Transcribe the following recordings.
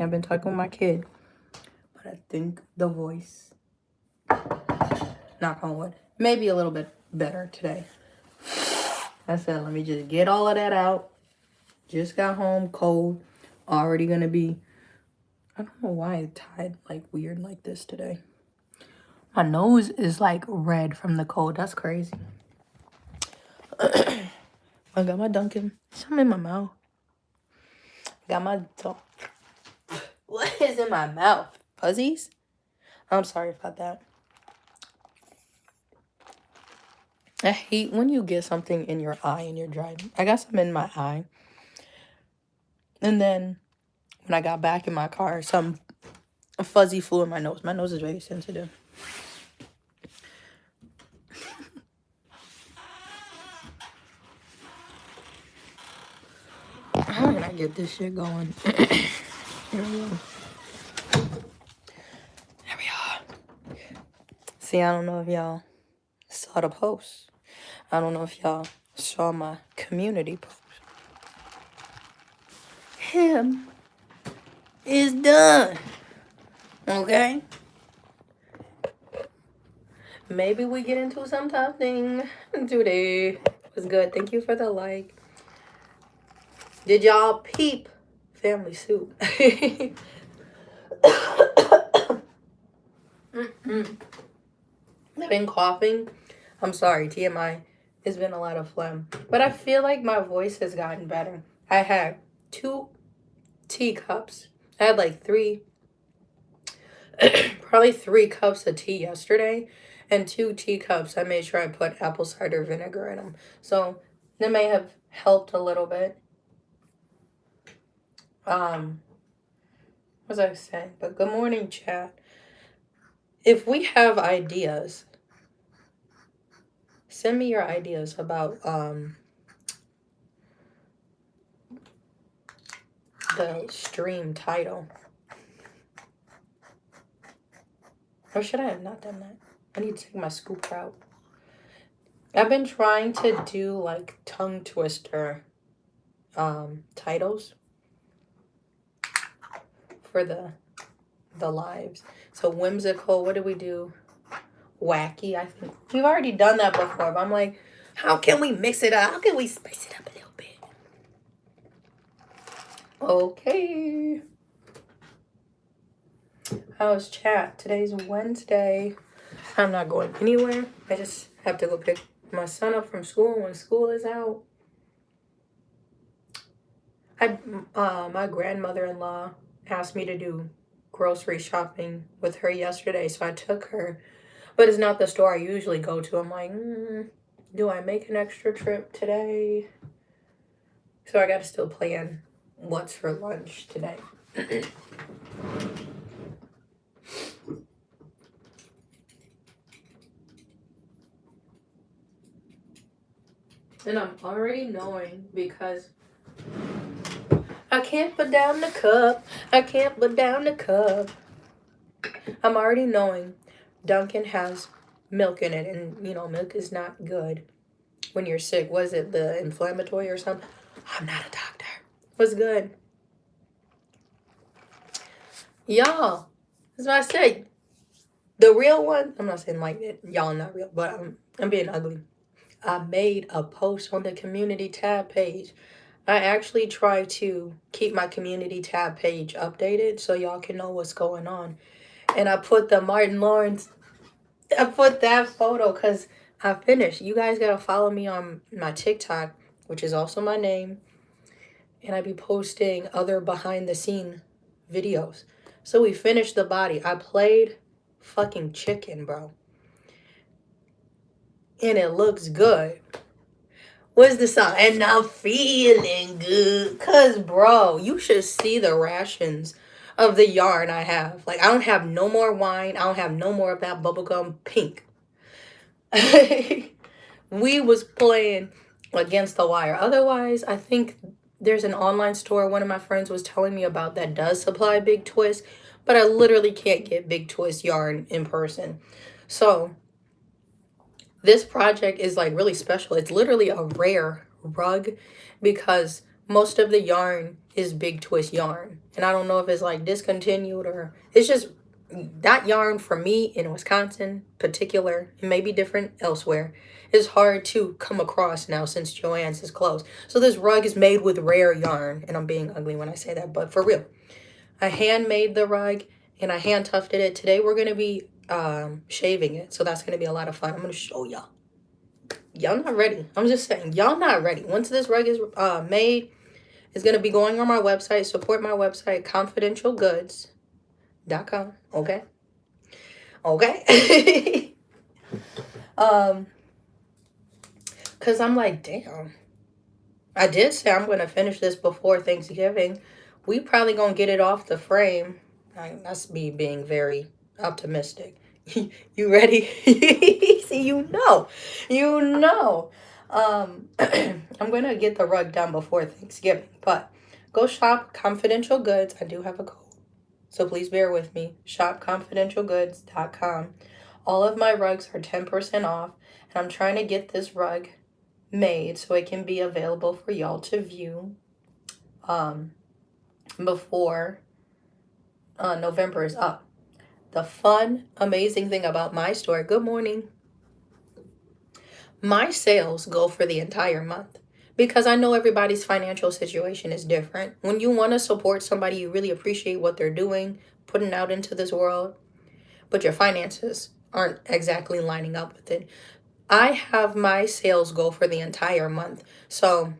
I've been talking with my kid. But I think the voice, knock on wood, maybe a little bit better today. I said, let me just get all of that out. Just got home, cold. Already gonna be, I don't know why I tied like weird like this today. My nose is like red from the cold. That's crazy. I got my Dunkin'. Something in my mouth. Got my what is in my mouth? Fuzzies? I'm sorry about that. I hate when you get something in your eye and you're driving. I got some in my eye. And then when I got back in my car, some fuzzy flew in my nose. My nose is very sensitive. How can I get this shit going? Here we go. There we are. See, I don't know if y'all saw the post. I don't know if y'all saw my community post. Him is done. Okay? Maybe we get into something today. It was good. Thank you for the like. Did y'all peep Family Soup? I've been coughing. I'm sorry, TMI. It's been a lot of phlegm. But I feel like my voice has gotten better. I had 2 teacups. I had like 3, probably 3 cups of tea yesterday. And 2 teacups, I made sure I put apple cider vinegar in them. So that may have helped a little bit. What was I saying? But good morning, chat. If we have ideas, send me your ideas about the stream title. Or should I have not done that? I need to take my scooper out. I've been trying to do like tongue twister titles for the lives. So whimsical, what did we do? Wacky, I think. We've already done that before, but I'm like, how can we mix it up? How can we spice it up a little bit? Okay. How's chat? Today's Wednesday. I'm not going anywhere. I just have to go pick my son up from school when school is out. My grandmother-in-law asked me to do grocery shopping with her yesterday, so I took her. But it's not the store I usually go to. I'm like, do I make an extra trip today? So I got to still plan what's for lunch today. And I'm already knowing because I can't put down the cup. I can't put down the cup. I'm already knowing Dunkin' has milk in it. And, you know, milk is not good when you're sick. Was it the inflammatory or something? I'm not a doctor. What's good? Y'all, that's what I said. The real one, I'm not saying like it, y'all not real, but I'm being ugly. I made a post on the community tab page. I actually try to keep my community tab page updated so y'all can know what's going on. And I put the Martin Lawrence, I put that photo because I finished. You guys got to follow me on my TikTok, which is also my name. And I be posting other behind the scene videos. So we finished the body. I played fucking chicken, bro. And it looks good. What's the song? And I'm feeling good. Because, bro, you should see the rations of the yarn I have. Like, I don't have no more wine. I don't have no more of that bubblegum pink. We was playing against the wire. Otherwise, I think there's an online store one of my friends was telling me about that does supply Big Twist. But I literally can't get Big Twist yarn in person. So this project is like really special. It's literally a rare rug because most of the yarn is Big Twist yarn. And I don't know if it's like discontinued or it's just that yarn for me in Wisconsin particular. It may be different elsewhere. It's hard to come across now since Joann's is closed. So this rug is made with rare yarn, and I'm being ugly when I say that, but for real. I handmade the rug and I hand tufted it. Today we're gonna be shaving it, so that's gonna be a lot of fun. I'm gonna show y'all. Y'all not ready. I'm just saying, y'all not ready. Once this rug is made, it's gonna be going on my website. Support my website, confidentialgoods.com. Okay. Okay. Cause I'm like, damn. I did say I'm gonna finish this before Thanksgiving. We probably gonna get it off the frame. That's me being very optimistic. You ready? See, you know. I'm gonna get the rug done before Thanksgiving, but go shop Confidential Goods. I do have a code, so please bear with me. Shopconfidentialgoods.com. All of my rugs are 10% off, and I'm trying to get this rug made so it can be available for y'all to view before November is up. The fun, amazing thing about my store, good morning, my sales go for the entire month because I know everybody's financial situation is different. When you want to support somebody, you really appreciate what they're doing, putting out into this world, but your finances aren't exactly lining up with it. I have my sales go for the entire month. So,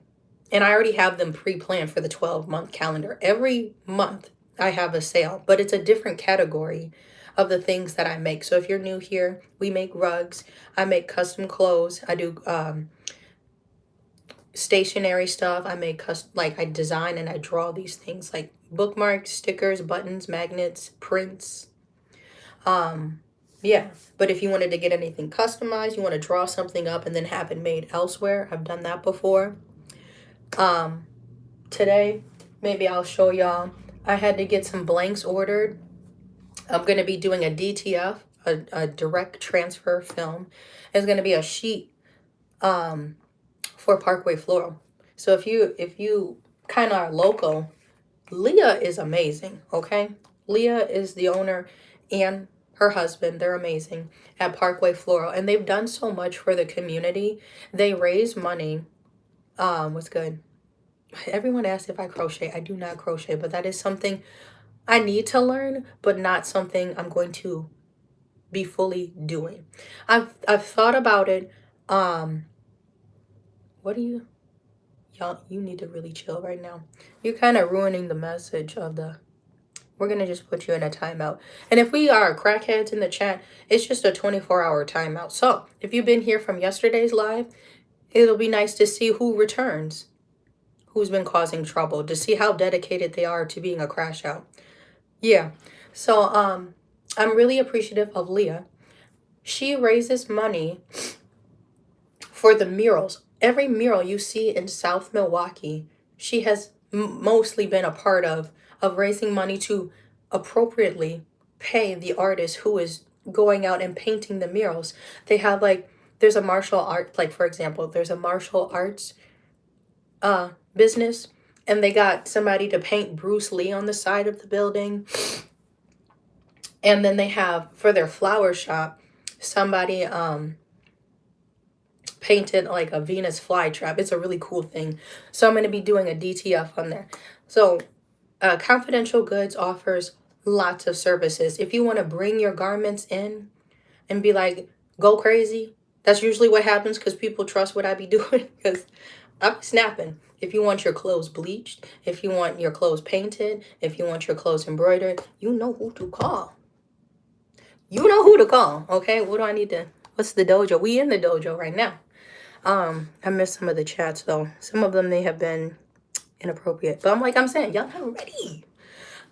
and I already have them pre-planned for the 12-month calendar. Every month I have a sale, but it's a different category of the things that I make. So if you're new here, we make rugs. I make custom clothes. I do stationery stuff. I make I design and I draw these things like bookmarks, stickers, buttons, magnets, prints. Yeah, but if you wanted to get anything customized, you want to draw something up and then have it made elsewhere, I've done that before. Today, maybe I'll show y'all. I had to get some blanks ordered. I'm going to be doing a DTF, a direct transfer film. It's going to be a sheet for Parkway Floral. So if you kind of are local, Leah is amazing, okay? Leah is the owner and her husband. They're amazing at Parkway Floral, and they've done so much for the community. They raise money. What's good? Everyone asks if I crochet. I do not crochet, but that is something I need to learn, but not something I'm going to be fully doing. I've thought about it. What do you... Y'all, you need to really chill right now. You're kind of ruining the message of the... We're going to just put you in a timeout. And if we are crackheads in the chat, it's just a 24-hour timeout. So if you've been here from yesterday's live, it'll be nice to see who returns, who's been causing trouble, to see how dedicated they are to being a crash out. Yeah. So I'm really appreciative of Leah. She raises money for the murals. Every mural you see in South Milwaukee, she has mostly been a part of raising money to appropriately pay the artist who is going out and painting the murals. They have there's a martial art, for example, there's a martial arts business, and they got somebody to paint Bruce Lee on the side of the building. And then they have, for their flower shop, somebody painted like a Venus flytrap. It's a really cool thing. So I'm going to be doing a DTF on there. So Confidential Goods offers lots of services. If you want to bring your garments in and be like, go crazy, that's usually what happens because people trust what I be doing, because I'm snapping. If you want your clothes bleached, if you want your clothes painted, if you want your clothes embroidered, you know who to call. You know who to call, okay? What do I need to... What's the dojo? We in the dojo right now. I missed some of the chats, though. Some of them, they have been inappropriate. But I'm saying, y'all not ready.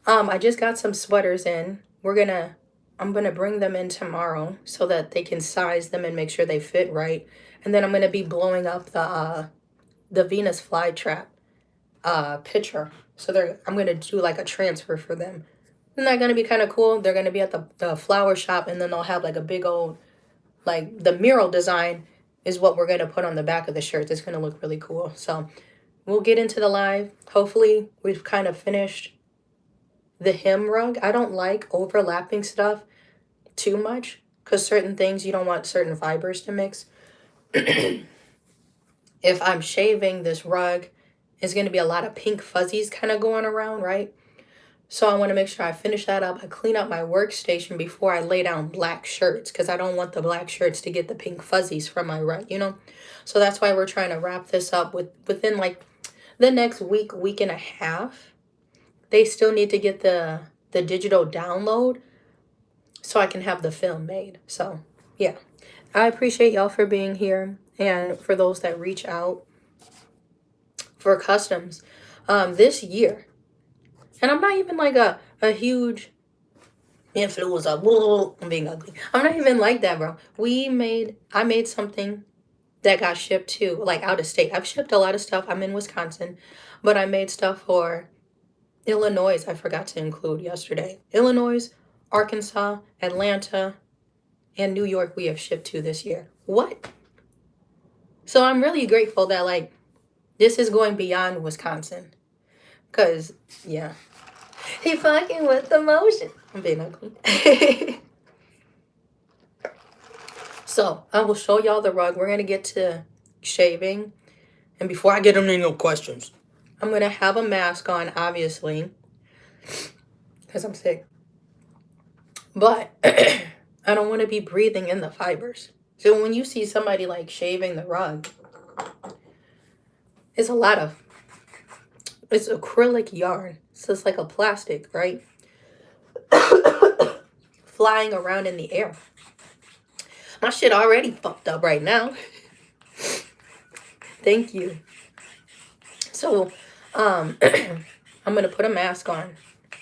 I just got some sweaters in. I'm gonna bring them in tomorrow so that they can size them and make sure they fit right. And then I'm gonna be blowing up the Venus flytrap picture. So I'm gonna do like a transfer for them. Isn't that gonna be kind of cool? They're gonna be at the flower shop, and then they'll have like a big old, the mural design is what we're gonna put on the back of the shirt. It's gonna look really cool. So we'll get into the live. Hopefully, we've kind of finished the hem rug. I don't like overlapping stuff too much because certain things you don't want certain fibers to mix. If I'm shaving this rug, it's going to be a lot of pink fuzzies kind of going around, right? So I want to make sure I finish that up. I clean up my workstation before I lay down black shirts because I don't want the black shirts to get the pink fuzzies from my rug, you know? So that's why we're trying to wrap this up within like the next week, week and a half. They still need to get the digital download so I can have the film made. So, yeah. I appreciate y'all for being here and for those that reach out for customs this year. And I'm not even like a huge influencer. I'm being ugly. I'm not even like that, bro. I made something that got shipped to like out of state. I've shipped a lot of stuff. I'm in Wisconsin, but I made stuff for Illinois. I forgot to include yesterday. Illinois, Arkansas, Atlanta, and New York we have shipped to this year. What? So I'm really grateful that like this is going beyond Wisconsin. Cause yeah. He fucking with the motion. I'm being ugly. So I will show y'all the rug. We're gonna get to shaving. And before I get them any questions, I'm gonna have a mask on, obviously. Because I'm sick. But I don't want to be breathing in the fibers. So when you see somebody like shaving the rug, it's acrylic yarn. So it's like a plastic, right? Flying around in the air. My shit already fucked up right now. Thank you. So, I'm going to put a mask on.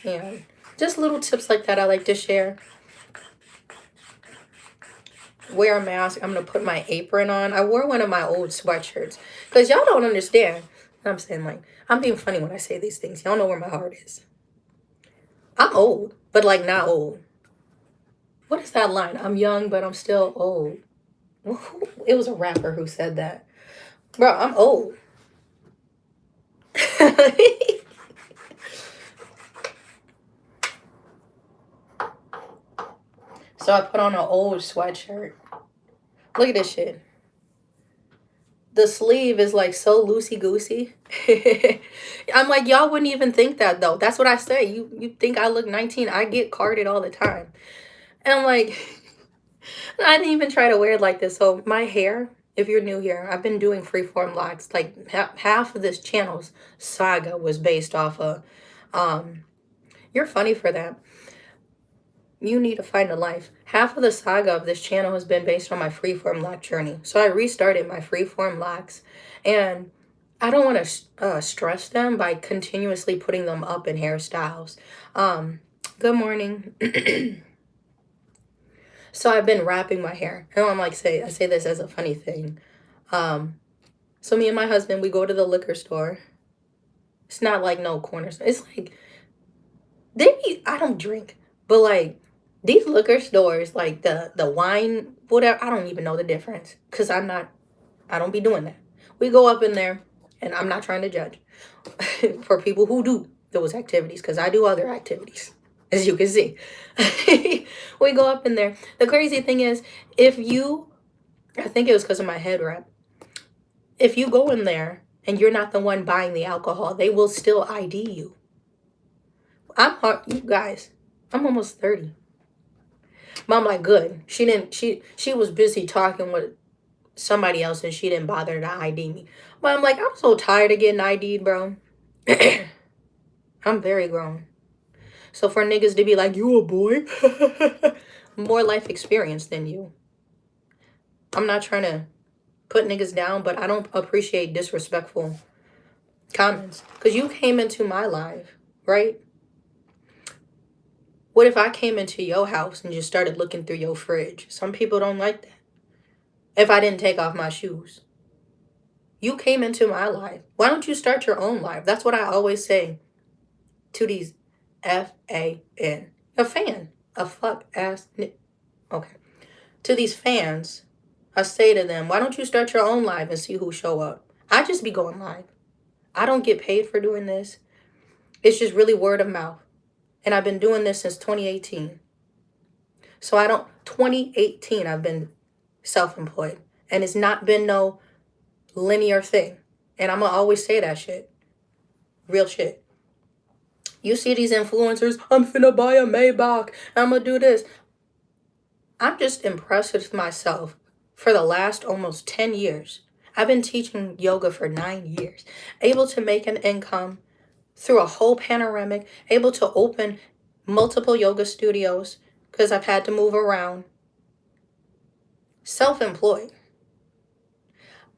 And just little tips like that I like to share. Wear a mask. I'm going to put my apron on. I wore one of my old sweatshirts. Because y'all don't understand. I'm saying like, I'm being funny when I say these things. Y'all know where my heart is. I'm old, but like not old. What is that line? I'm young, but I'm still old. It was a rapper who said that. Bro, I'm old. So I put on an old sweatshirt. Look at this shit. The sleeve is like so loosey-goosey. I'm like, y'all wouldn't even think that though. That's what I say. You think I look 19. I get carded all the time. And I'm like, I didn't even try to wear it like this. So my hair, if you're new here, I've been doing freeform locks. Like half of this channel's saga was based off of, you're funny for that. You need to find a life. Half of the saga of this channel has been based on my freeform lock journey. So I restarted my freeform locks, and I don't want to stress them by continuously putting them up in hairstyles. Good morning. So I've been wrapping my hair. And I'm like, I say this as a funny thing. So me and my husband, we go to the liquor store. It's not like no corner store. It's like, I don't drink, but like, these liquor stores, like the wine, whatever, I don't even know the difference. Because I don't be doing that. We go up in there, and I'm not trying to judge. For people who do those activities, because I do other activities, as you can see. We go up in there. The crazy thing is, I think it was because of my head wrap. If you go in there, and you're not the one buying the alcohol, they will still ID you. You guys, I'm almost 30. Mom like, good. She was busy talking with somebody else and she didn't bother to ID me. But I'm like, I'm so tired of getting ID'd, bro. I'm very grown. So for niggas to be like, you a boy? More life experience than you. I'm not trying to put niggas down, but I don't appreciate disrespectful comments. Because you came into my life, right? What if I came into your house and just started looking through your fridge? Some people don't like that. If I didn't take off my shoes. You came into my life. Why don't you start your own life? That's what I always say to these F-A-N. A fan. A fuck ass. Okay. To these fans, I say to them, why don't you start your own live and see who show up? I just be going live. I don't get paid for doing this. It's just really word of mouth. And I've been doing this since 2018. So 2018, I've been self-employed. And it's not been no linear thing. And I'm going to always say that shit. Real shit. You see these influencers, I'm finna buy a Maybach, I'm gonna do this. I'm just impressed with myself for the last almost 10 years. I've been teaching yoga for 9 years. Able to make an income through a whole panoramic. Able to open multiple yoga studios because I've had to move around. Self-employed.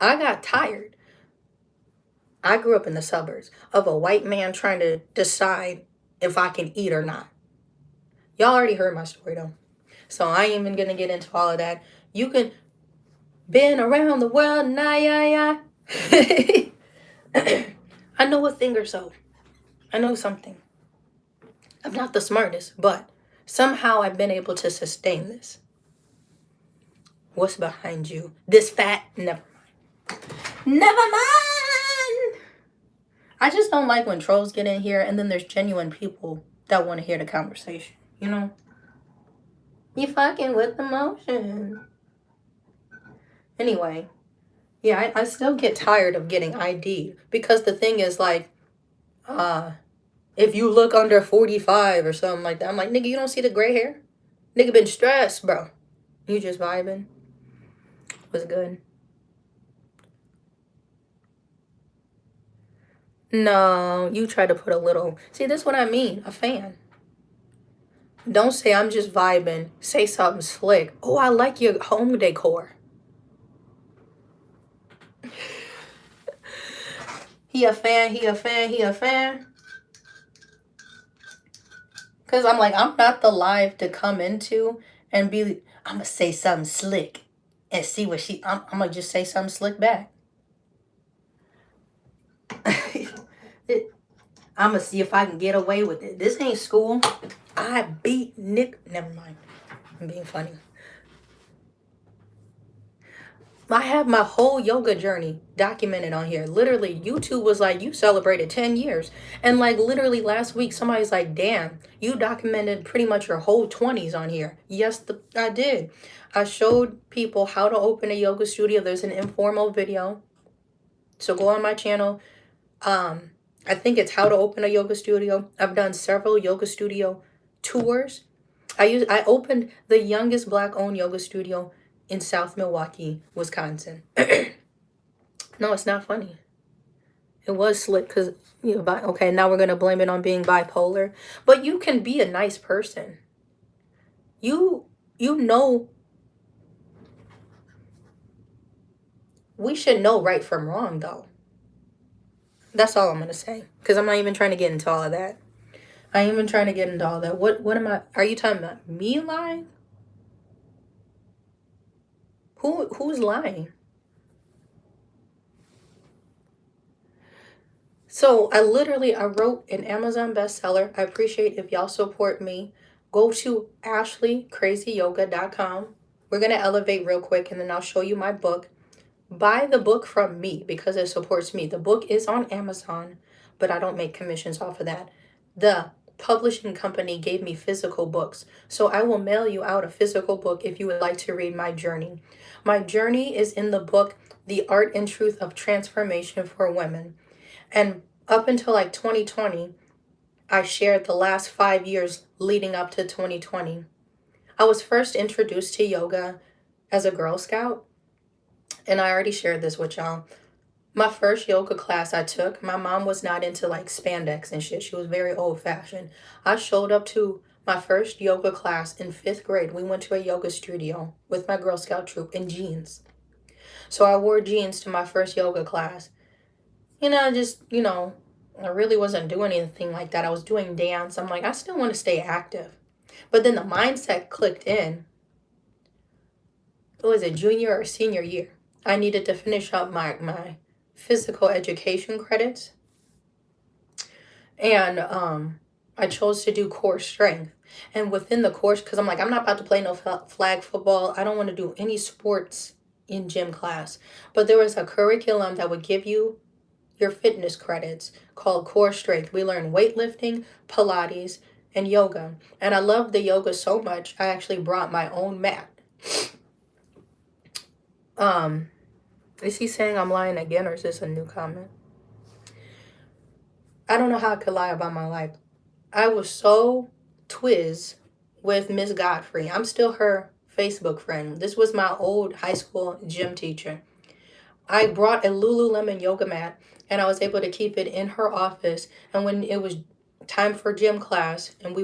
I got tired. I grew up in the suburbs of a white man trying to decide if I can eat or not. Y'all already heard my story though. So I ain't even gonna get into all of that. You can been around the world, nah, yeah. I know a thing or so. I know something. I'm not the smartest, but somehow I've been able to sustain this. What's behind you? This fat? Never mind. Never mind! I just don't like when trolls get in here and then there's genuine people that want to hear the conversation. You know? You fucking with emotion. Anyway, yeah, I still get tired of getting ID'd because the thing is like, if you look under 45 or something like that, I'm like, nigga, you don't see the gray hair? Nigga been stressed, bro. You just vibing. Was good. No, you try to put a little. See, this is what I mean. A fan. Don't say I'm just vibing. Say something slick. Oh, I like your home decor. He a fan. Because I'm like, I'm not the live to come into and be, I'm going to say something slick and see what I'm going to just say something slick back. I'm going to see if I can get away with it. This ain't school. I beat Nick. Never mind. I'm being funny. I have my whole yoga journey documented on here. Literally, YouTube was like, you celebrated 10 years. And like literally last week, somebody's like, damn, you documented pretty much your whole 20s on here. Yes, I did. I showed people how to open a yoga studio. There's an informal video. So go on my channel. I think it's how to open a yoga studio. I've done several yoga studio tours. I opened the youngest Black-owned yoga studio in South Milwaukee, Wisconsin. No, it's not funny. It was slick because, okay, now we're going to blame it on being bipolar. But you can be a nice person. You know, we should know right from wrong, though. That's all I'm going to say. Because I'm not even trying to get into all of that. I ain't even trying to get into all that. What am I? Are you talking about me lying? Who's lying? So I wrote an Amazon bestseller. I appreciate if y'all support me. Go to Ashlee, CrazyYoga.com. We're going to elevate real quick and then I'll show you my book. Buy the book from me because it supports me. The book is on Amazon, but I don't make commissions off of that. The publishing company gave me physical books. So I will mail you out a physical book if you would like to read my journey. My journey is in the book, The Art and Truth of Transformation for Women. And up until like 2020, I shared the last 5 years leading up to 2020. I was first introduced to yoga as a Girl Scout. And I already shared this with y'all. My first yoga class I took, my mom was not into like spandex and shit. She was very old fashioned. I showed up to my first yoga class in 5th grade. We went to a yoga studio with my Girl Scout troop in jeans. So I wore jeans to my first yoga class. I really wasn't doing anything like that. I was doing dance. I'm like, I still want to stay active. But then the mindset clicked in. It was a junior or senior year. I needed to finish up my physical education credits. And I chose to do core strength. And within the course, because I'm like, I'm not about to play no flag football. I don't want to do any sports in gym class. But there was a curriculum that would give you your fitness credits called Core Strength. We learn weightlifting, Pilates, and yoga. And I love the yoga so much, I actually brought my own mat. Is he saying I'm lying again, or is this a new comment? I don't know how I could lie about my life. I was so twiz with Miss Godfrey. I'm still her Facebook friend. This was my old high school gym teacher. I brought a Lululemon yoga mat, and I was able to keep it in her office. And when it was time for gym class, and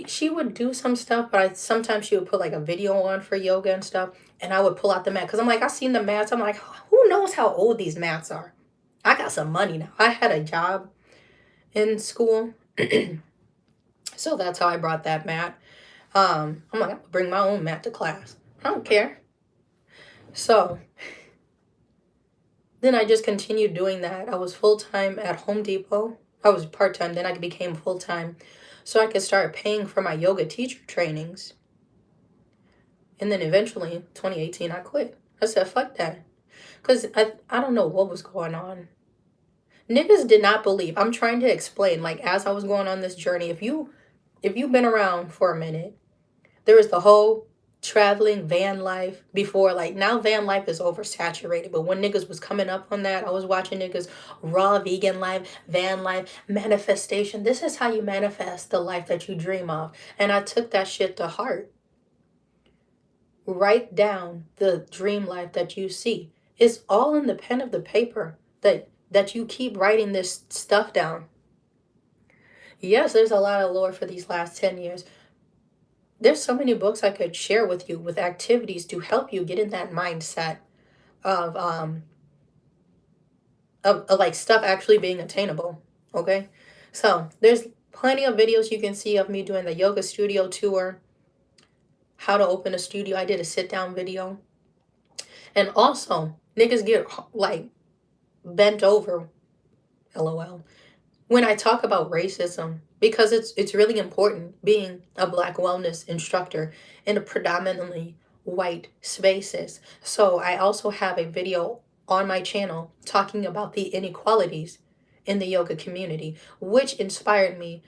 she would do some stuff, but sometimes she would put like a video on for yoga and stuff, and I would pull out the mat because I'm like, I seen the mats. I'm like, who knows how old these mats are? I got some money now. I had a job in school, so that's how I brought that mat. I'm like, I'm gonna bring my own mat to class. I don't care. So then I just continued doing that. I was full-time at Home Depot. I was part-time, then I became full-time so I could start paying for my yoga teacher trainings. And then eventually, 2018, I quit. I said, fuck that. Because I don't know what was going on. Niggas did not believe. I'm trying to explain, like, as I was going on this journey, if you've been around for a minute, there was the whole traveling van life before. Like, now van life is oversaturated, but when niggas was coming up on that, I was watching niggas raw vegan life, van life, manifestation. This is how you manifest the life that you dream of. And I took that shit to heart. Write down the dream life that you see. It's all in the pen of the paper that you keep writing this stuff down. Yes, there's a lot of lore for these last 10 years. There's so many books I could share with you with activities to help you get in that mindset of like stuff actually being attainable. Okay, so there's plenty of videos you can see of me doing the yoga studio tour, how to open a studio. I did a sit down video, and also niggas get like bent over, lol, when I talk about racism, because it's really important being a Black wellness instructor in a predominantly white spaces. So I also have a video on my channel talking about the inequalities in the yoga community, which inspired me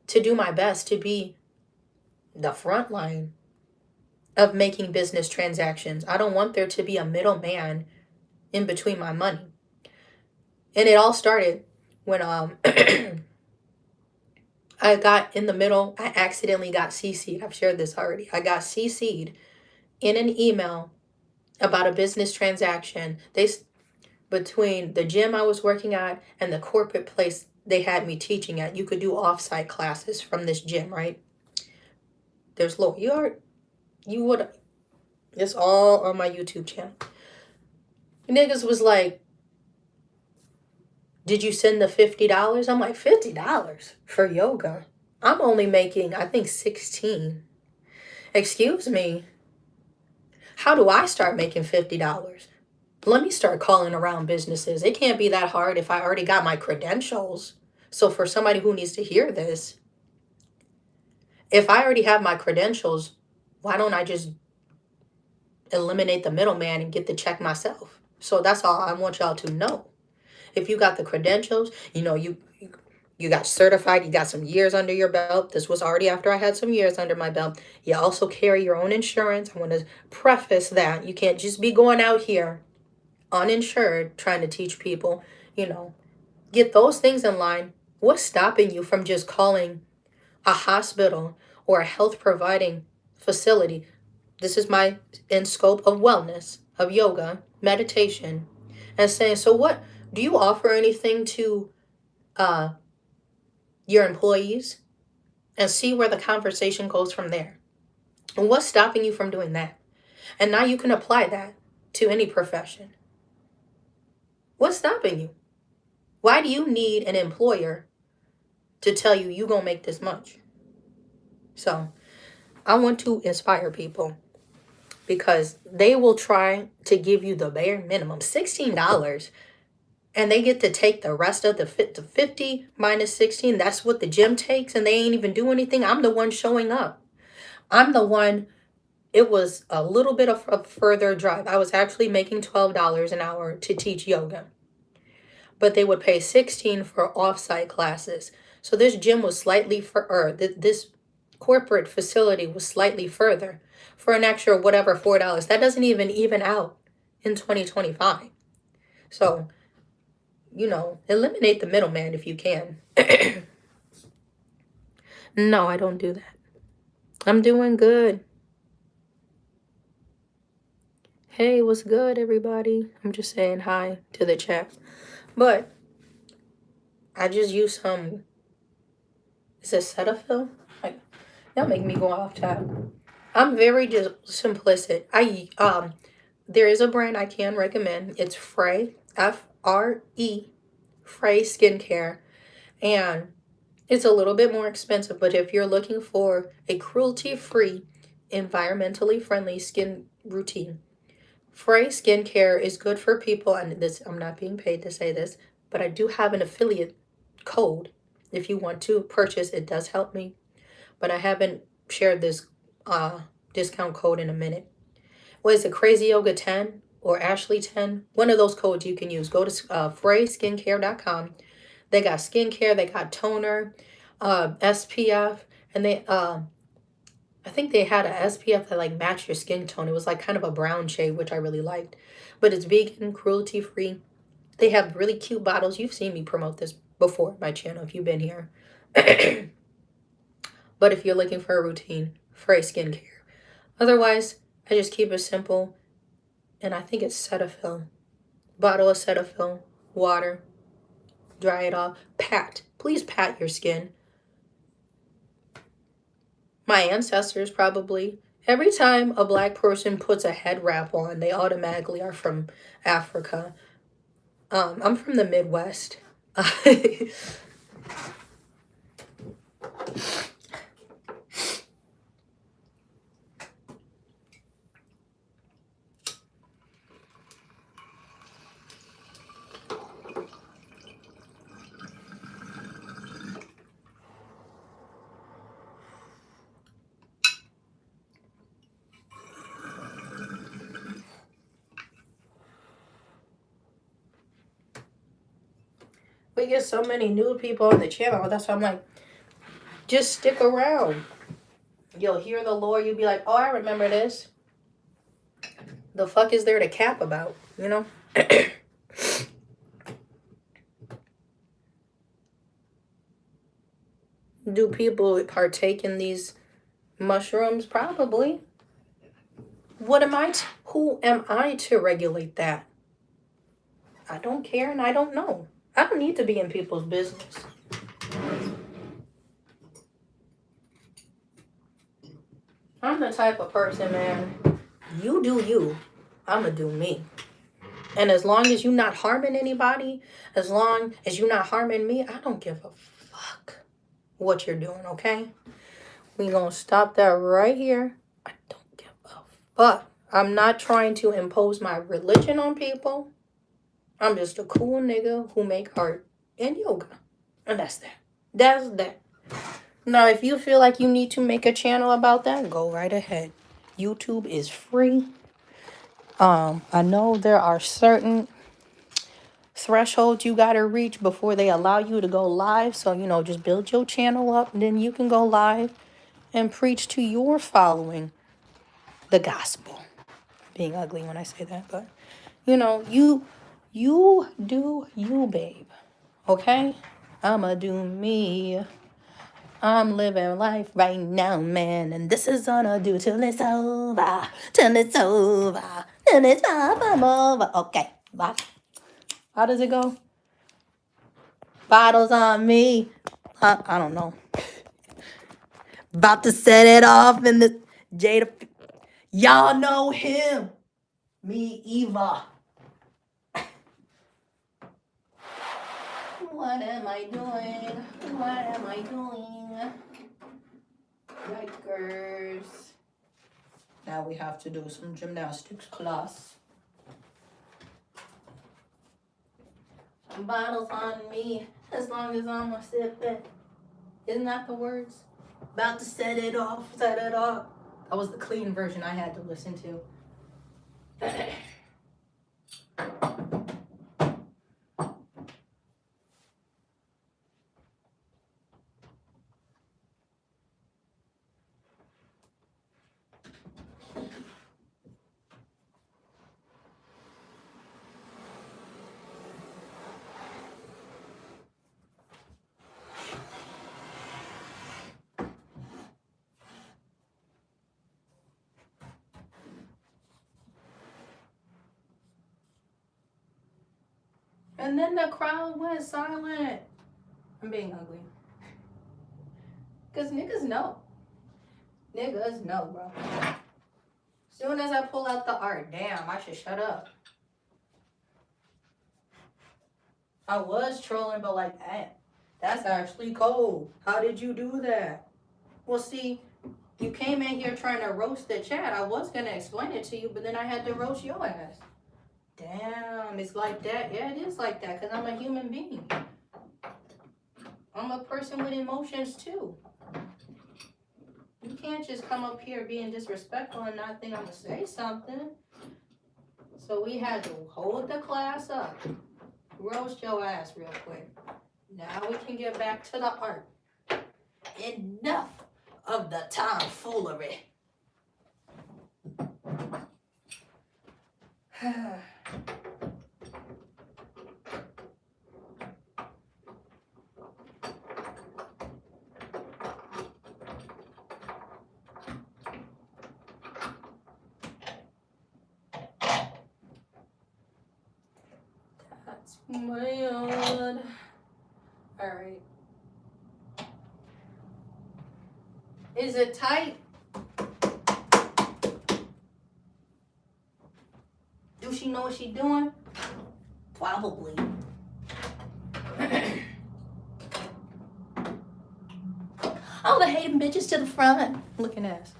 to do my best to be the front line of making business transactions. I don't want there to be a middleman in between my money. And it all started when I got in the middle. I accidentally got CC'd. I've shared this already. I got CC'd in an email about a business transaction. Between the gym I was working at and the corporate place they had me teaching at, you could do offsite classes from this gym, right? There's low. It's all on my YouTube channel. Niggas was like, did you send the $50? I'm like, $50 for yoga? I'm only making, I think, 16. Excuse me. How do I start making $50? Let me start calling around businesses. It can't be that hard if I already got my credentials. So for somebody who needs to hear this, if I already have my credentials, why don't I just eliminate the middleman and get the check myself? So that's all I want y'all to know. If you got the credentials, you got certified, you got some years under your belt. This was already after I had some years under my belt. You also carry your own insurance. I want to preface that. You can't just be going out here uninsured trying to teach people, get those things in line. What's stopping you from just calling a hospital or a health providing facility? This is my in scope of wellness, of yoga, meditation, and saying, so what? Do you offer anything to your employees? And see where the conversation goes from there. And what's stopping you from doing that? And now you can apply that to any profession. What's stopping you? Why do you need an employer to tell you you're going to make this much? So I want to inspire people because they will try to give you the bare minimum, $16. And they get to take the rest of the 50 minus 16. That's what the gym takes. And they ain't even do anything. I'm the one showing up. I'm the one. It was a little bit of a further drive. I was actually making $12 an hour to teach yoga. but they would pay $16 for off-site classes. So this gym was slightly this corporate facility was slightly further for an extra whatever $4. That doesn't even out in 2025. So, eliminate the middleman if you can. No, I don't do that. I'm doing good. Hey, what's good, everybody? I'm just saying hi to the chat. But I just use some, is it Cetaphil? Y'all make me go off tap. I'm very just simplistic. There is a brand I can recommend. It's Frey, F-R-E, Frey Skincare. And it's a little bit more expensive, but if you're looking for a cruelty-free, environmentally friendly skin routine, Frey Skincare is good for people, and this, I'm not being paid to say this, but I do have an affiliate code. If you want to purchase, it does help me, but I haven't shared this discount code in a minute. What is it, CrazyYoga 10 or Ashlee 10? One of those codes you can use. Go to freyskincare.com. They got skincare, they got toner, SPF, and they I think they had a SPF that like matched your skin tone. It was like kind of a brown shade, which I really liked. But it's vegan, cruelty free. They have really cute bottles. You've seen me promote this before, my channel, if you've been here. But if you're looking for a routine, Frey Skincare. Otherwise, I just keep it simple. And I think it's Cetaphil. Bottle of Cetaphil, water, dry it off. Pat. Please pat your skin. My ancestors probably. Every time a black person puts a head wrap on, they automatically are from Africa. I'm from the Midwest. We get so many new people on the channel. That's why I'm like, just stick around. You'll hear the lore. You'll be like, oh, I remember this. The fuck is there to cap about, you know? Do people partake in these mushrooms? Probably. What am I? Who am I to regulate that? I don't care and I don't know. I don't need to be in people's business. I'm the type of person, man, you do you, I'ma do me. And as long as you're not harming anybody, as long as you're not harming me, I don't give a fuck what you're doing, okay? We gonna stop that right here. I don't give a fuck. I'm not trying to impose my religion on people. I'm just a cool nigga who make art and yoga. And that's that. That's that. Now, if you feel like you need to make a channel about that, go right ahead. YouTube is free. I know there are certain thresholds you gotta reach before they allow you to go live. So, just build your channel up and then you can go live and preach to your following the gospel. Being ugly when I say that, but you do you, babe. Okay? I'ma do me. I'm living life right now, man, and this is gonna do till it's over, till it's over, till it's over. Okay, bye. How does it go? Bottles on me. I don't know. About to set it off in the Jada. Y'all know him. Me, Eva. What am I doing? What am I doing? Yikers. Now we have to do some gymnastics class. Bottles on me, as long as I'm a sip it. Isn't that the words? About to set it off, set it off. That was the clean version I had to listen to. And then the crowd went silent. I'm being ugly. Because niggas know. Niggas know, bro. Soon as I pull out the art, damn, I should shut up. I was trolling, but like, damn, that's actually cold. How did you do that? Well, see, you came in here trying to roast the chat. I was going to explain it to you, but then I had to roast your ass. Damn, it's like that. Yeah, it is like that because I'm a human being. I'm a person with emotions too. You can't just come up here being disrespectful and not think I'm going to say something. So we had to hold the class up. Roast your ass real quick. Now we can get back to the art. Enough of the tomfoolery. That's my own. All right. Is it tight? Do she know what she's doing? Probably. All the hating bitches to the front. Looking ass.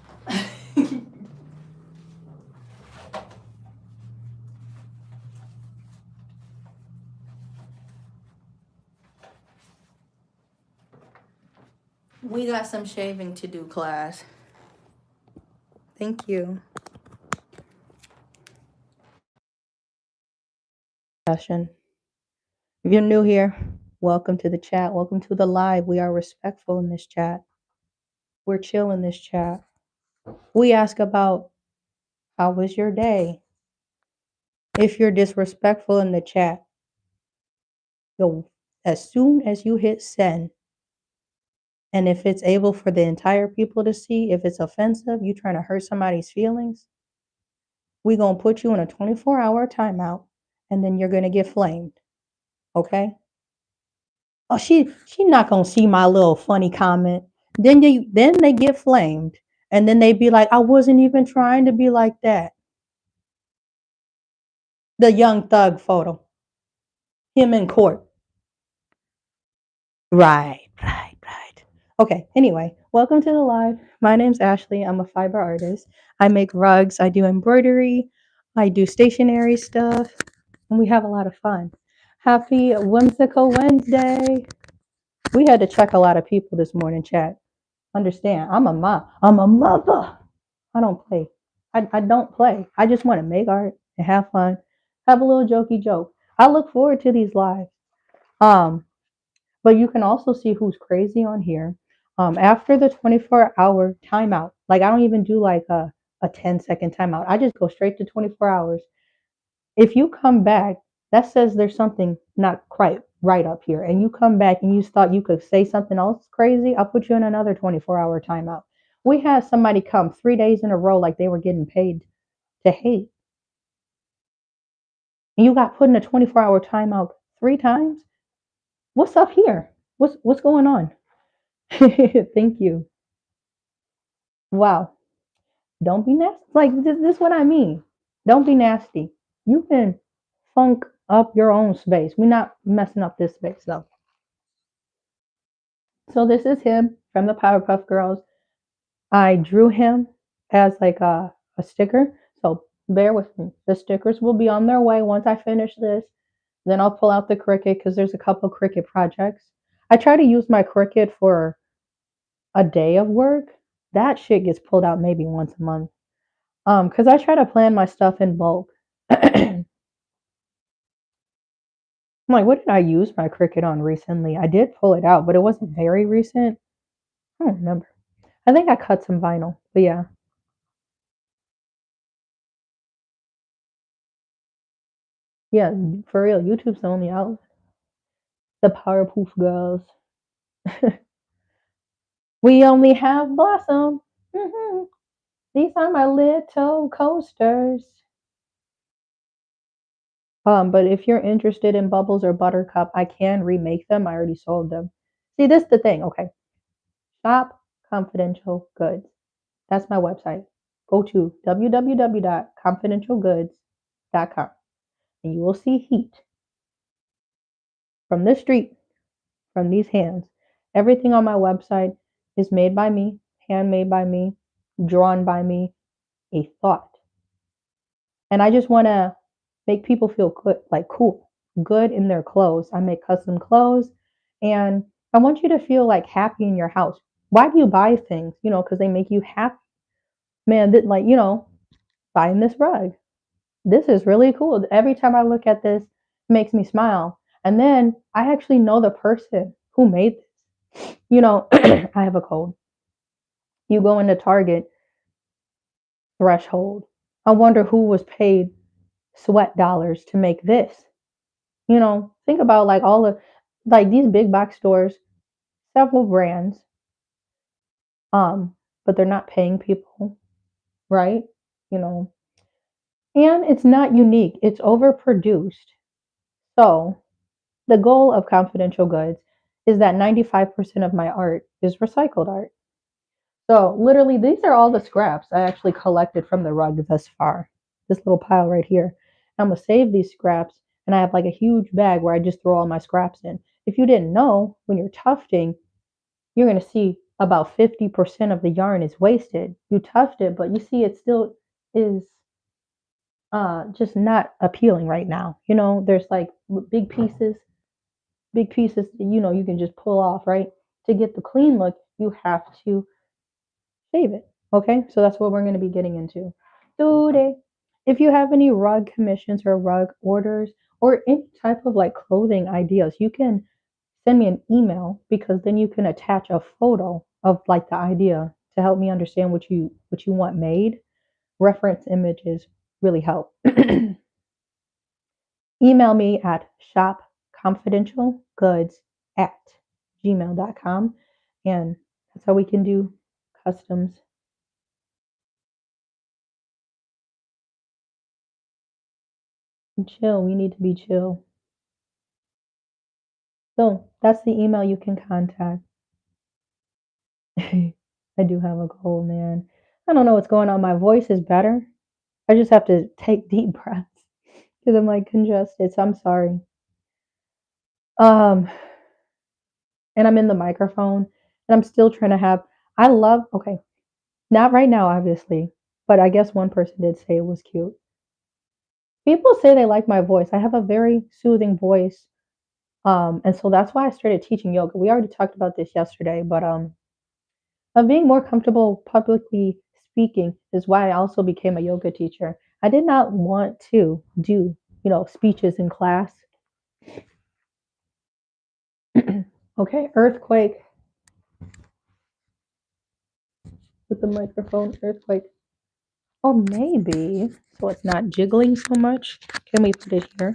We got some shaving to do, class. Thank you. Session. If you're new here, welcome to the chat. Welcome to the live. We are respectful in this chat. We're chill in this chat. We ask about how was your day? If you're disrespectful in the chat, as soon as you hit send, and if it's able for the entire people to see, if it's offensive, you trying to hurt somebody's feelings, we gonna put you in a 24-hour timeout, and then you're gonna get flamed. Okay? Oh, she not gonna see my little funny comment. Then they get flamed, and then they be like, I wasn't even trying to be like that. The young thug photo, him in court. Right. Okay, anyway, welcome to the live. My name's Ashlee. I'm a fiber artist. I make rugs, I do embroidery, I do stationery stuff, and we have a lot of fun. Happy Whimsical Wednesday. We had to check a lot of people this morning, chat. Understand, I'm a mom. I'm a mother. I don't play. I don't play. I just want to make art and have fun, have a little jokey joke. I look forward to these lives. But you can also see who's crazy on here. After the 24-hour timeout, like I don't even do like a 10-second timeout. I just go straight to 24 hours. If you come back, that says there's something not quite right up here, and you come back and you thought you could say something else crazy, I'll put you in another 24-hour timeout. We had somebody come 3 days in a row like they were getting paid to hate. And you got put in a 24-hour timeout 3 times? What's up here? What's going on? Thank you. Wow. Don't be nasty. Like this is what I mean. Don't be nasty. You can funk up your own space. We're not messing up this space though. So this is him from the Powerpuff Girls. I drew him as like a sticker. So bear with me. The stickers will be on their way once I finish this. Then I'll pull out the Cricut because there's a couple Cricut projects. I try to use my Cricut for a day of work. That shit gets pulled out maybe once a month. Because I try to plan my stuff in bulk. I'm like, what did I use my Cricut on recently? I did pull it out, but it wasn't very recent. I don't remember. I think I cut some vinyl, but yeah. Yeah, for real, YouTube's the only outlet. The Powerpuff Girls. We only have Blossom. These are my little coasters. But if you're interested in bubbles or buttercup, I can remake them. I already sold them. See, this is the thing. Okay. Shop Confidential Goods. That's my website. Go to www.confidentialgoods.com and you will see heat from this street, from these hands. Everything on my website is made by me, handmade by me, drawn by me, a thought. And I just want to make people feel good, like cool, good in their clothes. I make custom clothes and I want you to feel like happy in your house. Why do you buy things? Because they make you happy. Man, like, buying this rug. This is really cool. Every time I look at this, it makes me smile. And then I actually know the person who made this. I have a cold. You go into Target, threshold. I wonder who was paid sweat dollars to make this. Think about like all the like these big box stores, several brands, um, but they're not paying people, right? You know, and it's not unique. It's overproduced. So the goal of confidential goods is that 95% of my art is recycled art. So literally, these are all the scraps I actually collected from the rug thus far. This little pile right here. I'm gonna save these scraps, and I have like a huge bag where I just throw all my scraps in. If you didn't know, when you're tufting, you're gonna see about 50% of the yarn is wasted. You tuft it, but you see it still is just not appealing right now. There's like big pieces that, you can just pull off, right? To get the clean look, you have to shave it. Okay, so that's what we're going to be getting into today. If you have any rug commissions or rug orders or any type of like clothing ideas, you can send me an email because then you can attach a photo of like the idea to help me understand what you want made. Reference images really help. Email me at shopconfidentialgoods@gmail.com and that's how we can do customs. And chill. We need to be chill. So that's the email you can contact. I do have a cold, man. I don't know what's going on. My voice is better. I just have to take deep breaths because I'm like congested. So I'm sorry. Um, and I'm in the microphone and I'm still trying to have I love okay, not right now, obviously, but I guess one person did say it was cute. People say they like my voice. I have a very soothing voice. And so that's why I started teaching yoga. We already talked about this yesterday, but of being more comfortable publicly speaking is why I also became a yoga teacher. I did not want to do, speeches in class. Okay, earthquake with the microphone, earthquake. Or maybe, so it's not jiggling so much. Can we put it here?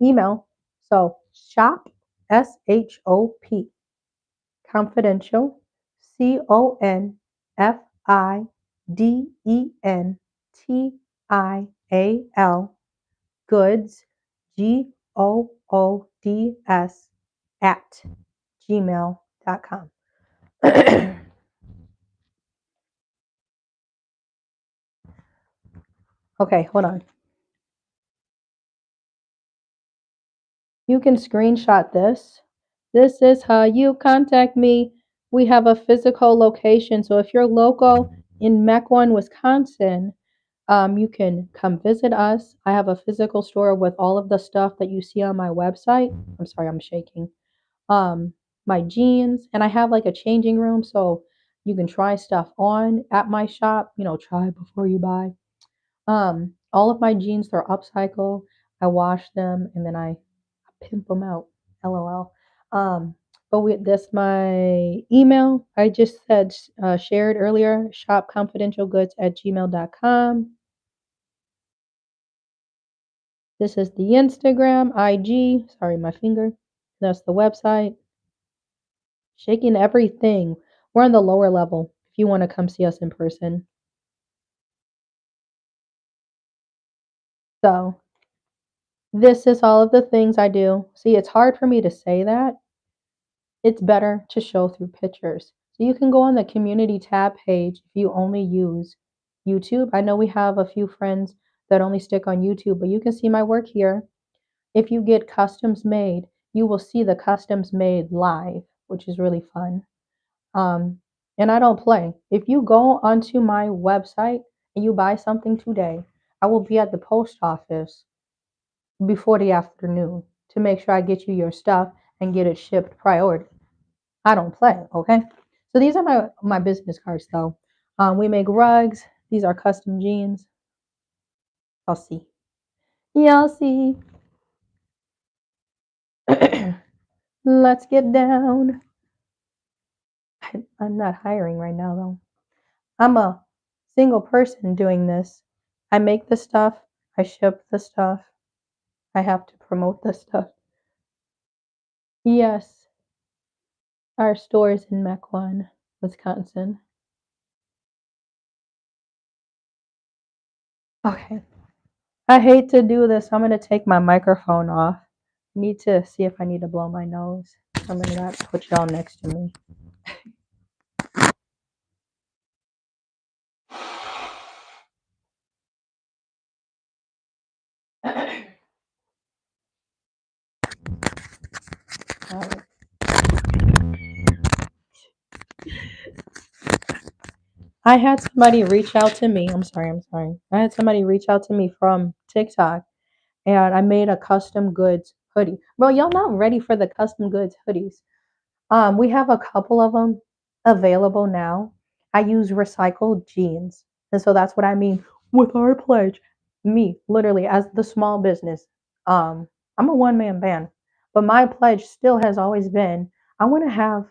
Email. So shop, SHOP, confidential, CONFIDENTIAL, goods, GOODS, at gmail.com. Okay, hold on. You can screenshot this. This is how you contact me. We have a physical location. So if you're local in Mequon, Wisconsin, you can come visit us. I have a physical store with all of the stuff that you see on my website. I'm sorry, I'm shaking. Um, my jeans, and I have like a changing room so you can try stuff on at my shop. Try before you buy. All of my jeans are upcycle. I wash them and then I pimp them out. LOL. But this my email. I just said shared earlier. Shopconfidentialgoods@gmail.com. This is the Instagram, IG. Sorry, my finger. That's the website. Shaking everything. We're on the lower level. If you want to come see us in person. So this is all of the things I do. See, it's hard for me to say that. It's better to show through pictures. So you can go on the community tab page if you only use YouTube. I know we have a few friends that only stick on YouTube, but you can see my work here. If you get customs made, you will see the customs made live, which is really fun. Um, and I don't play. If you go onto my website and you buy something today, I will be at the post office before the afternoon to make sure I get you your stuff and get it shipped priority. I don't play, okay? So these are my business cards though. We make rugs. These are custom jeans. I'll see. Yeah, I'll see. Let's get down. I'm not hiring right now though. I'm a single person doing this. I make the stuff, I ship the stuff, I have to promote the stuff. Yes, our store is in Mequon, Wisconsin. Okay. I hate to do this. I'm gonna take my microphone off. I need to see if I need to blow my nose. I'm gonna put y'all next to me. Alright. I had somebody reach out to me. I'm sorry. I had somebody reach out to me from TikTok and I made a custom goods hoodie. Bro, y'all not ready for the custom goods hoodies. We have a couple of them available now. I use recycled jeans. And so that's what I mean with our pledge. Me, literally, as the small business. I'm a one-man band. But my pledge still has always been I want to have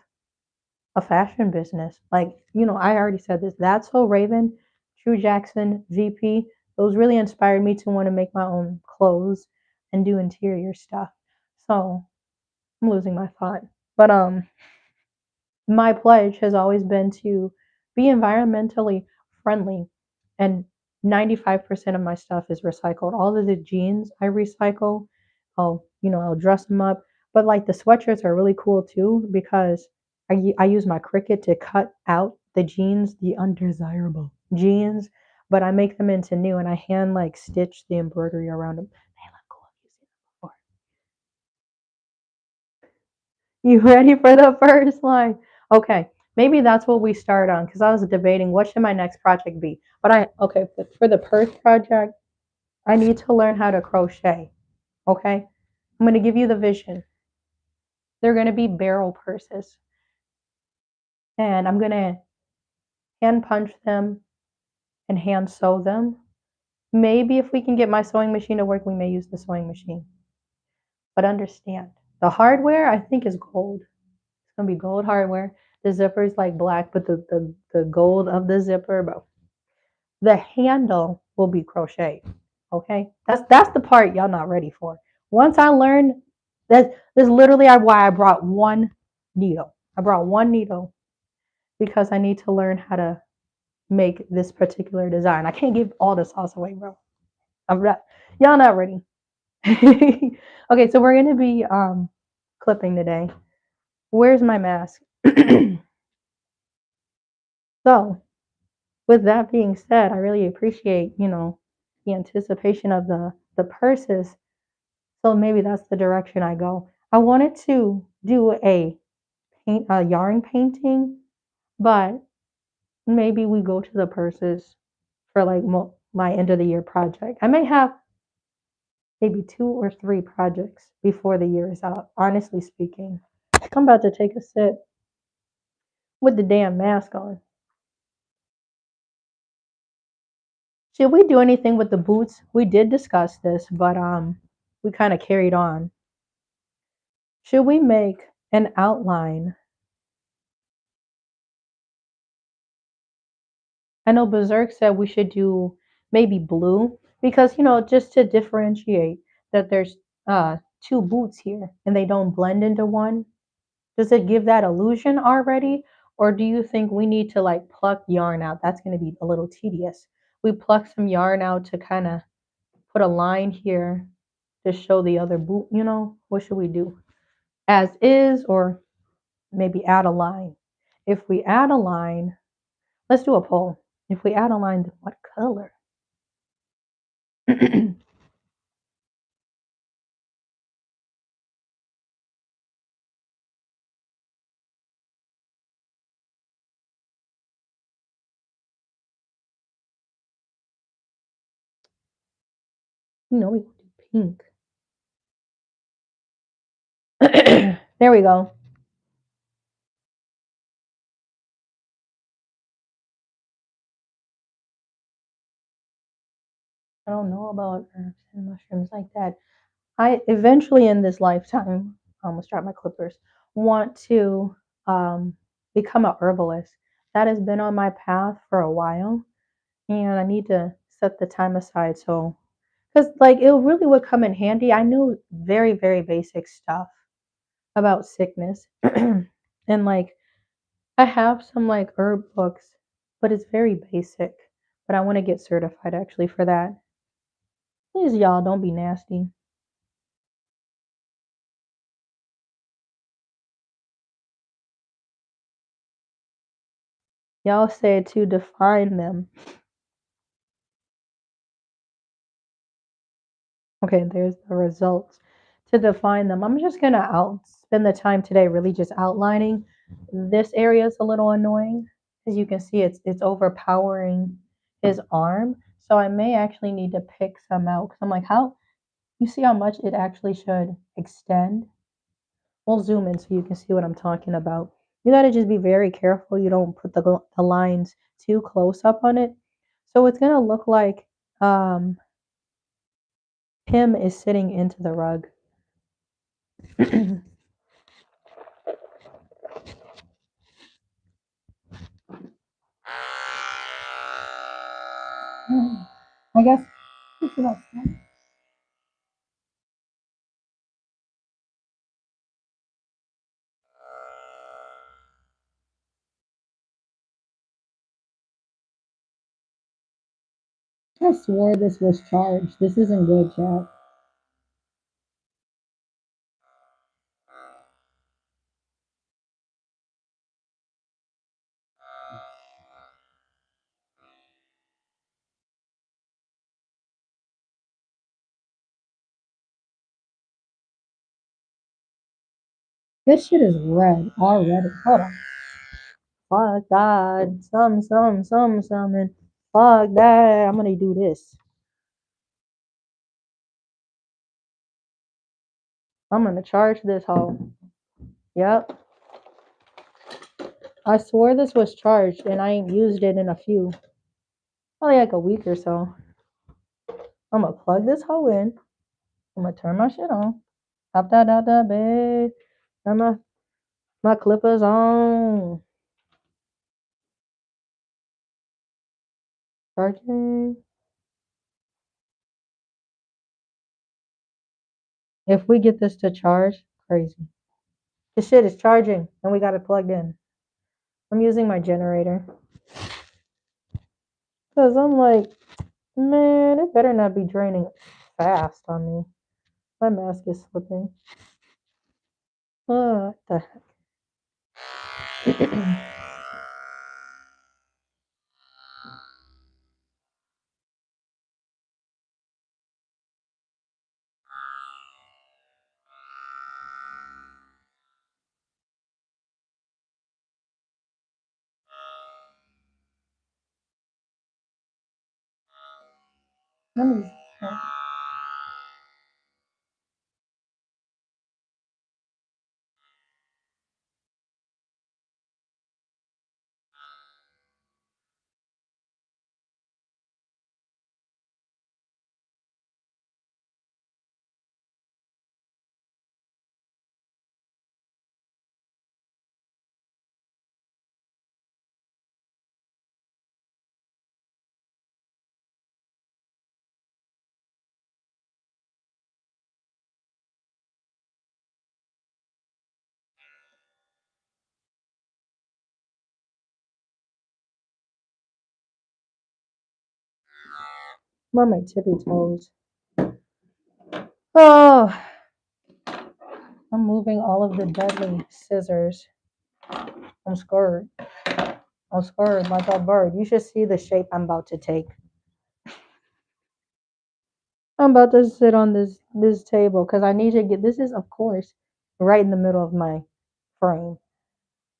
a fashion business. Like, I already said this. That's so Raven, True Jackson, VP. Those really inspired me to want to make my own clothes and do interior stuff. So I'm losing my thought. But my pledge has always been to be environmentally friendly, and 95% of my stuff is recycled. All of the jeans I recycle. I'll dress them up, but like the sweatshirts are really cool too because I use my Cricut to cut out the jeans, the undesirable jeans, but I make them into new and I hand like stitch the embroidery around them. They look cool. You've seen them before. You ready for the first line? Okay, maybe that's what we start on because I was debating what should my next project be. But for the first project, I need to learn how to crochet. Okay, I'm gonna give you the vision. They're gonna be barrel purses, and I'm gonna hand punch them and hand sew them. Maybe if we can get my sewing machine to work, we may use the sewing machine. But understand, the hardware I think is gold. It's gonna be gold hardware. The zipper is like black, but the gold of the zipper, bro. The handle will be crochet. Okay, that's the part y'all not ready for. Once I learn that, this literally why I brought one needle. I brought one needle because I need to learn how to make this particular design. I can't give all the sauce away, bro. I'm not, y'all not ready. Okay, so we're gonna be clipping today. Where's my mask? So, with that being said, I really appreciate, the anticipation of the purses. So maybe that's the direction I go. I wanted to do a yarn painting, but maybe we go to the purses for like my end of the year project. I may have maybe 2 or 3 projects before the year is out, honestly speaking. I'm about to take a sip with the damn mask on. Should we do anything with the boots? We did discuss this, but we kind of carried on. Should we make an outline? I know Berserk said we should do maybe blue because just to differentiate that there's 2 boots here and they don't blend into one. Does it give that illusion already? Or do you think we need to like pluck yarn out? That's going to be a little tedious. We pluck some yarn out to kind of put a line here to show the other boot, what should we do? As is, or maybe add a line? If we add a line, let's do a poll. If we add a line, then what color? We want to do pink. There we go. I don't know about herbs and mushrooms like that. I eventually in this lifetime, I almost dropped my clippers, want to become a herbalist. That has been on my path for a while, and I need to set the time aside so because like it really would come in handy. I know very, very basic stuff about sickness. And like I have some like herb books, but it's very basic. But I want to get certified actually for that. Please, y'all, don't be nasty. Y'all said to define them. Okay, there's the results. To define them, I'm just gonna out spend the time today really just outlining. This area is a little annoying. As you can see, it's overpowering his arm. So I may actually need to pick some out because I'm like, how you see how much it actually should extend? We'll zoom in so you can see what I'm talking about. You gotta just be very careful you don't put the lines too close up on it. So it's gonna look like him is sitting into the rug. I guess we should have started. I swore this was charged. This isn't good, chat. This shit is red already. Hold on. Fuck God. Summon. Fuck that. I'm gonna do this. I'm gonna charge this hoe. Yep. I swore this was charged and I ain't used it in probably like a week or so. I'm gonna plug this hoe in. I'm gonna turn my shit on. Hop that out that bed. Turn my clippers on. Charging. If we get this to charge, crazy. This shit is charging and we got it plugged in. I'm using my generator. Because I'm like, man, it better not be draining fast on me. My mask is slipping. Oh, what the heck? Let me. I'm on my tippy toes. Oh, I'm moving all of the deadly scissors. I'm scared. I'm scared like a bird. You should see the shape I'm about to take. I'm about to sit on this table because I need to get this is of course right in the middle of my frame.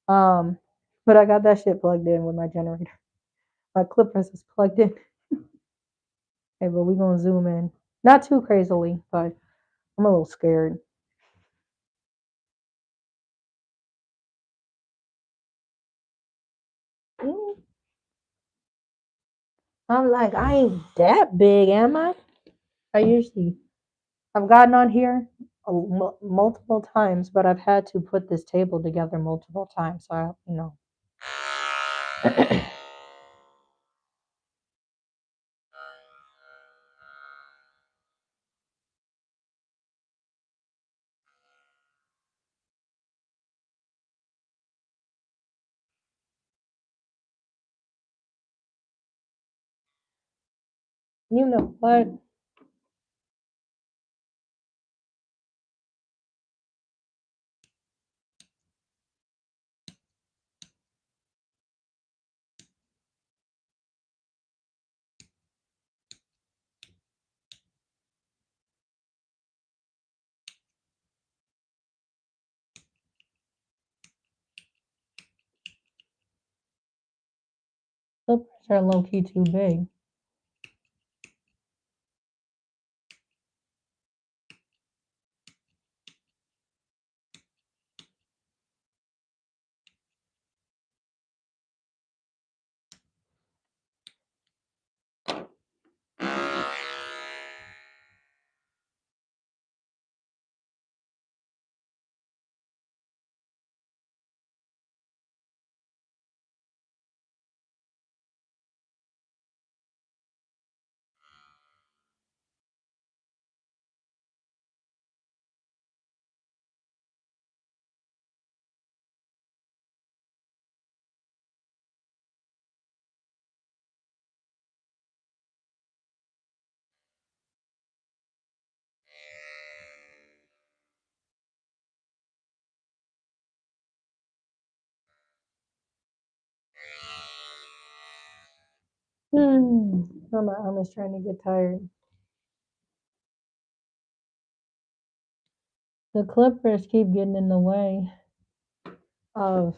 Um, but I got that shit plugged in with my generator. My clippers is plugged in. Okay, but we're gonna zoom in. Not too crazily, but I'm a little scared. Mm. I'm like, I ain't that big, am I? I usually I've gotten on here multiple times, but I've had to put this table together multiple times. So you know what? Clippers are low key too big. My arm is trying to get tired. The clippers keep getting in the way of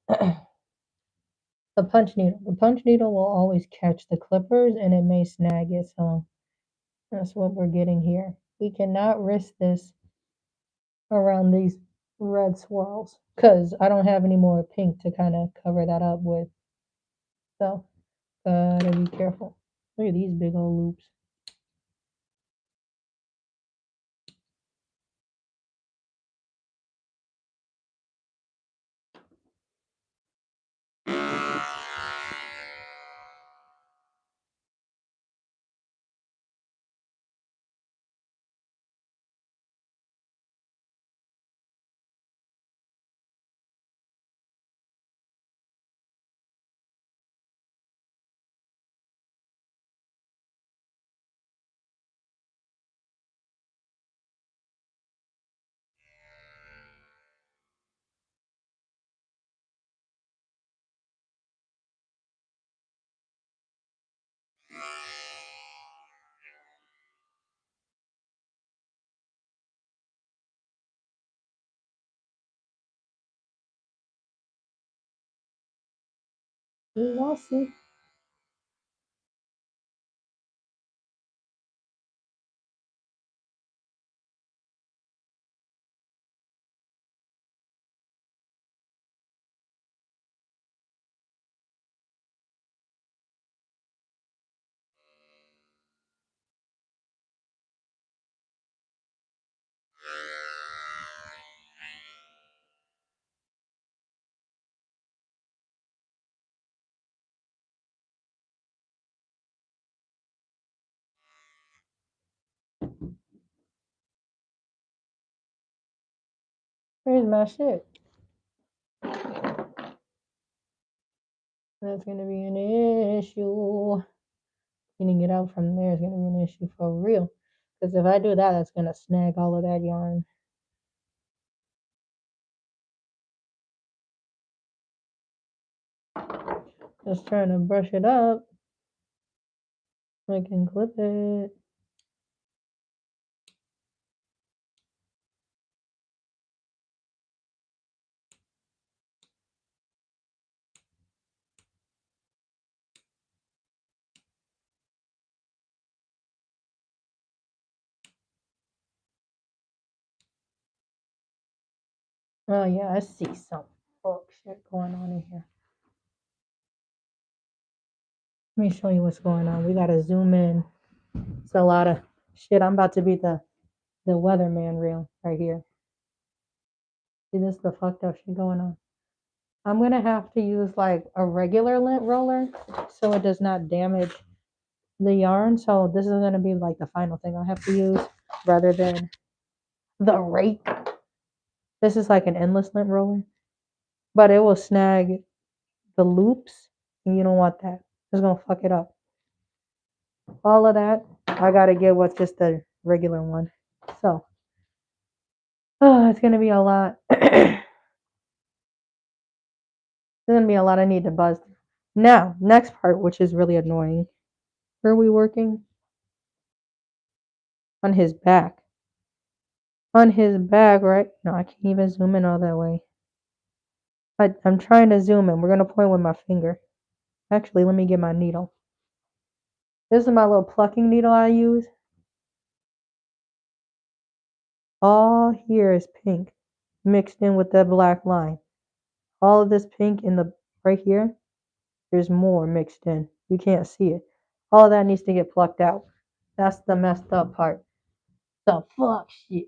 the punch needle. The punch needle will always catch the clippers and it may snag it. So that's what we're getting here. We cannot risk this around these red swirls because I don't have any more pink to kind of cover that up with. So gotta be careful. Look at these big old loops. We all see. Where's my shit? That's gonna be an issue. Getting it out from there is gonna be an issue for real. Because if I do that, that's gonna snag all of that yarn. Just trying to brush it up. I can clip it. Oh yeah, I see some fuck shit going on in here. Let me show you what's going on. We gotta zoom in. It's a lot of shit. I'm about to be the weatherman reel right here. See this the fucked up shit going on. I'm gonna have to use like a regular lint roller so it does not damage the yarn. So this is gonna be like the final thing I have to use rather than the rake. This is like an endless lint roller, but it will snag the loops, and you don't want that. It's gonna fuck it up. All of that, I gotta get what's just the regular one. So, it's gonna be a lot. There's gonna be a lot I need to buzz through. Now, next part, which is really annoying. Where are we working? On his back. On his back, right? No, I can't even zoom in all that way. I'm trying to zoom in. We're gonna point with my finger. Actually, let me get my needle. This is my little plucking needle I use. All here is pink mixed in with that black line. All of this pink in the right here, there's more mixed in. You can't see it. All of that needs to get plucked out. That's the messed up part. The fuck shit.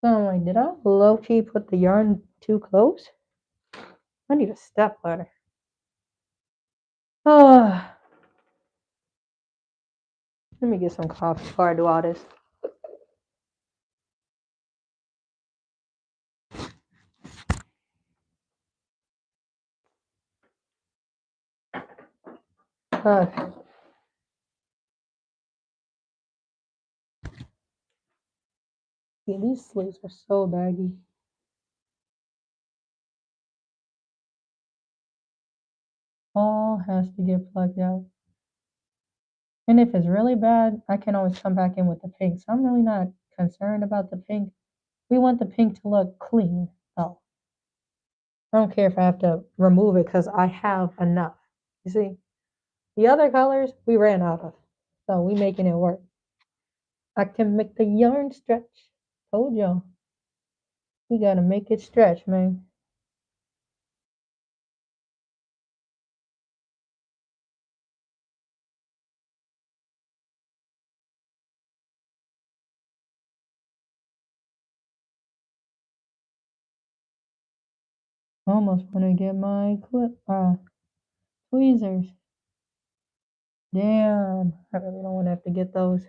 So I'm like, did I low key put the yarn too close? I need a step ladder. Oh, let me get some coffee before I do all this. Okay. Yeah, these sleeves are so baggy. All has to get plugged out. And if it's really bad, I can always come back in with the pink. So I'm really not concerned about the pink. We want the pink to look clean. Oh, I don't care if I have to remove it because I have enough. You see, the other colors we ran out of. So we making it work. I can make the yarn stretch. Told y'all. We gotta make it stretch, man. I almost want to get my tweezers. Damn, I really don't want to have to get those.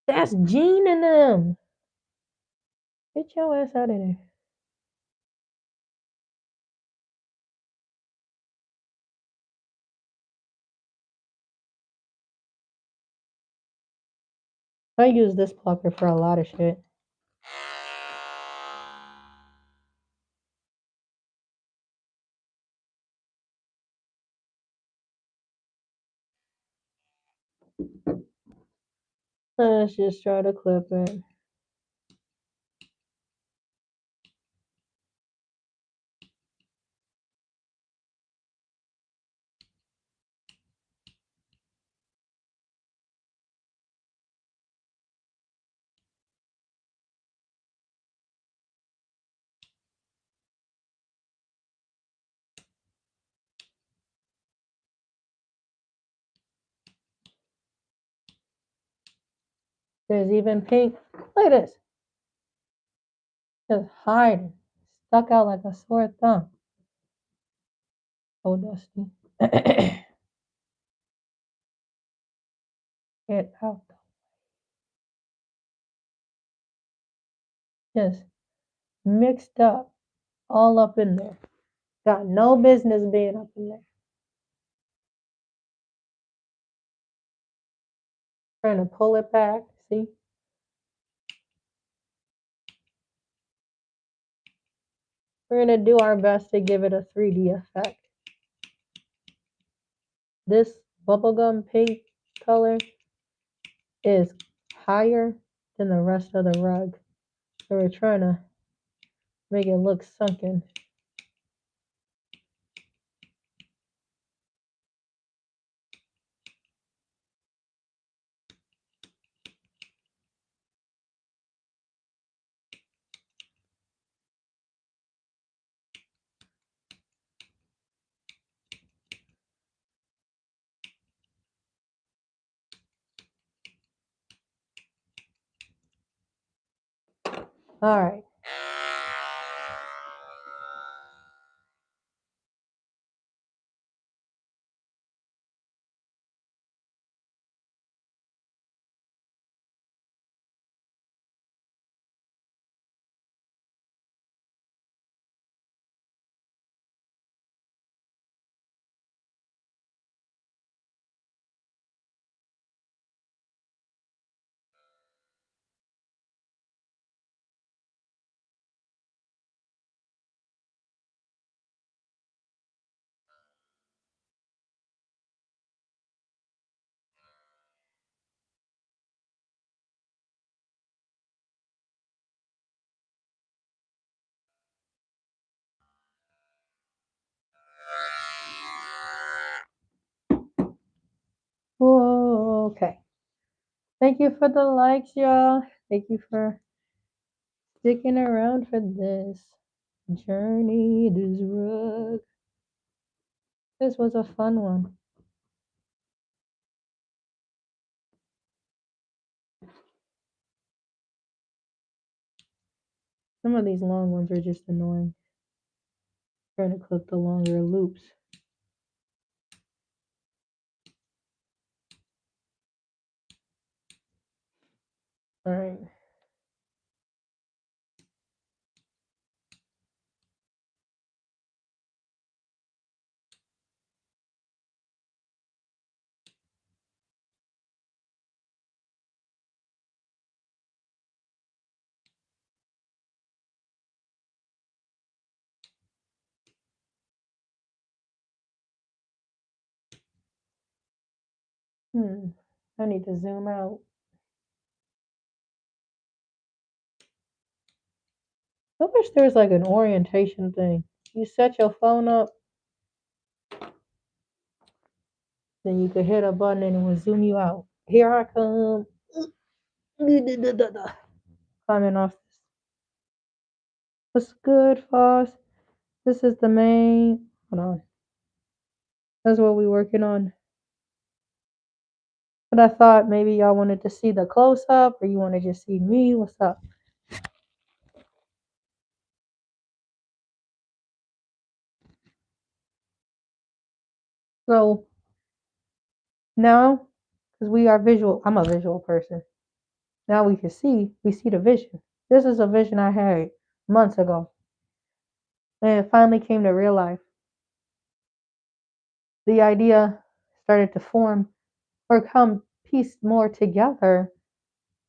That's Gene and them. Get your ass out of there. I use this plucker for a lot of shit. Let's just try to clip it. There's even pink. Look at this. Just hiding. Stuck out like a sore thumb. Oh, Dusty. Get out. Just mixed up, all up in there. Got no business being up in there. Trying to pull it back. See? We're going to do our best to give it a 3D effect. This bubblegum pink color is higher than the rest of the rug. So we're trying to make it look sunken. All right. Whoa, okay. Thank you for the likes, y'all. Thank you for sticking around for this journey, this rug. This was a fun one. Some of these long ones are just annoying. Trying to clip the longer loops. All right. I need to zoom out. I wish there was like an orientation thing. You set your phone up, then you could hit a button and it will zoom you out. Here I come. Climbing off this. What's good, Foss? This is the main. Hold on. That's what we're working on. But I thought maybe y'all wanted to see the close up or you want to just see me. What's up? So now, because we are visual, I'm a visual person. Now we see the vision. This is a vision I had months ago. And it finally came to real life. The idea started to form or come piece more together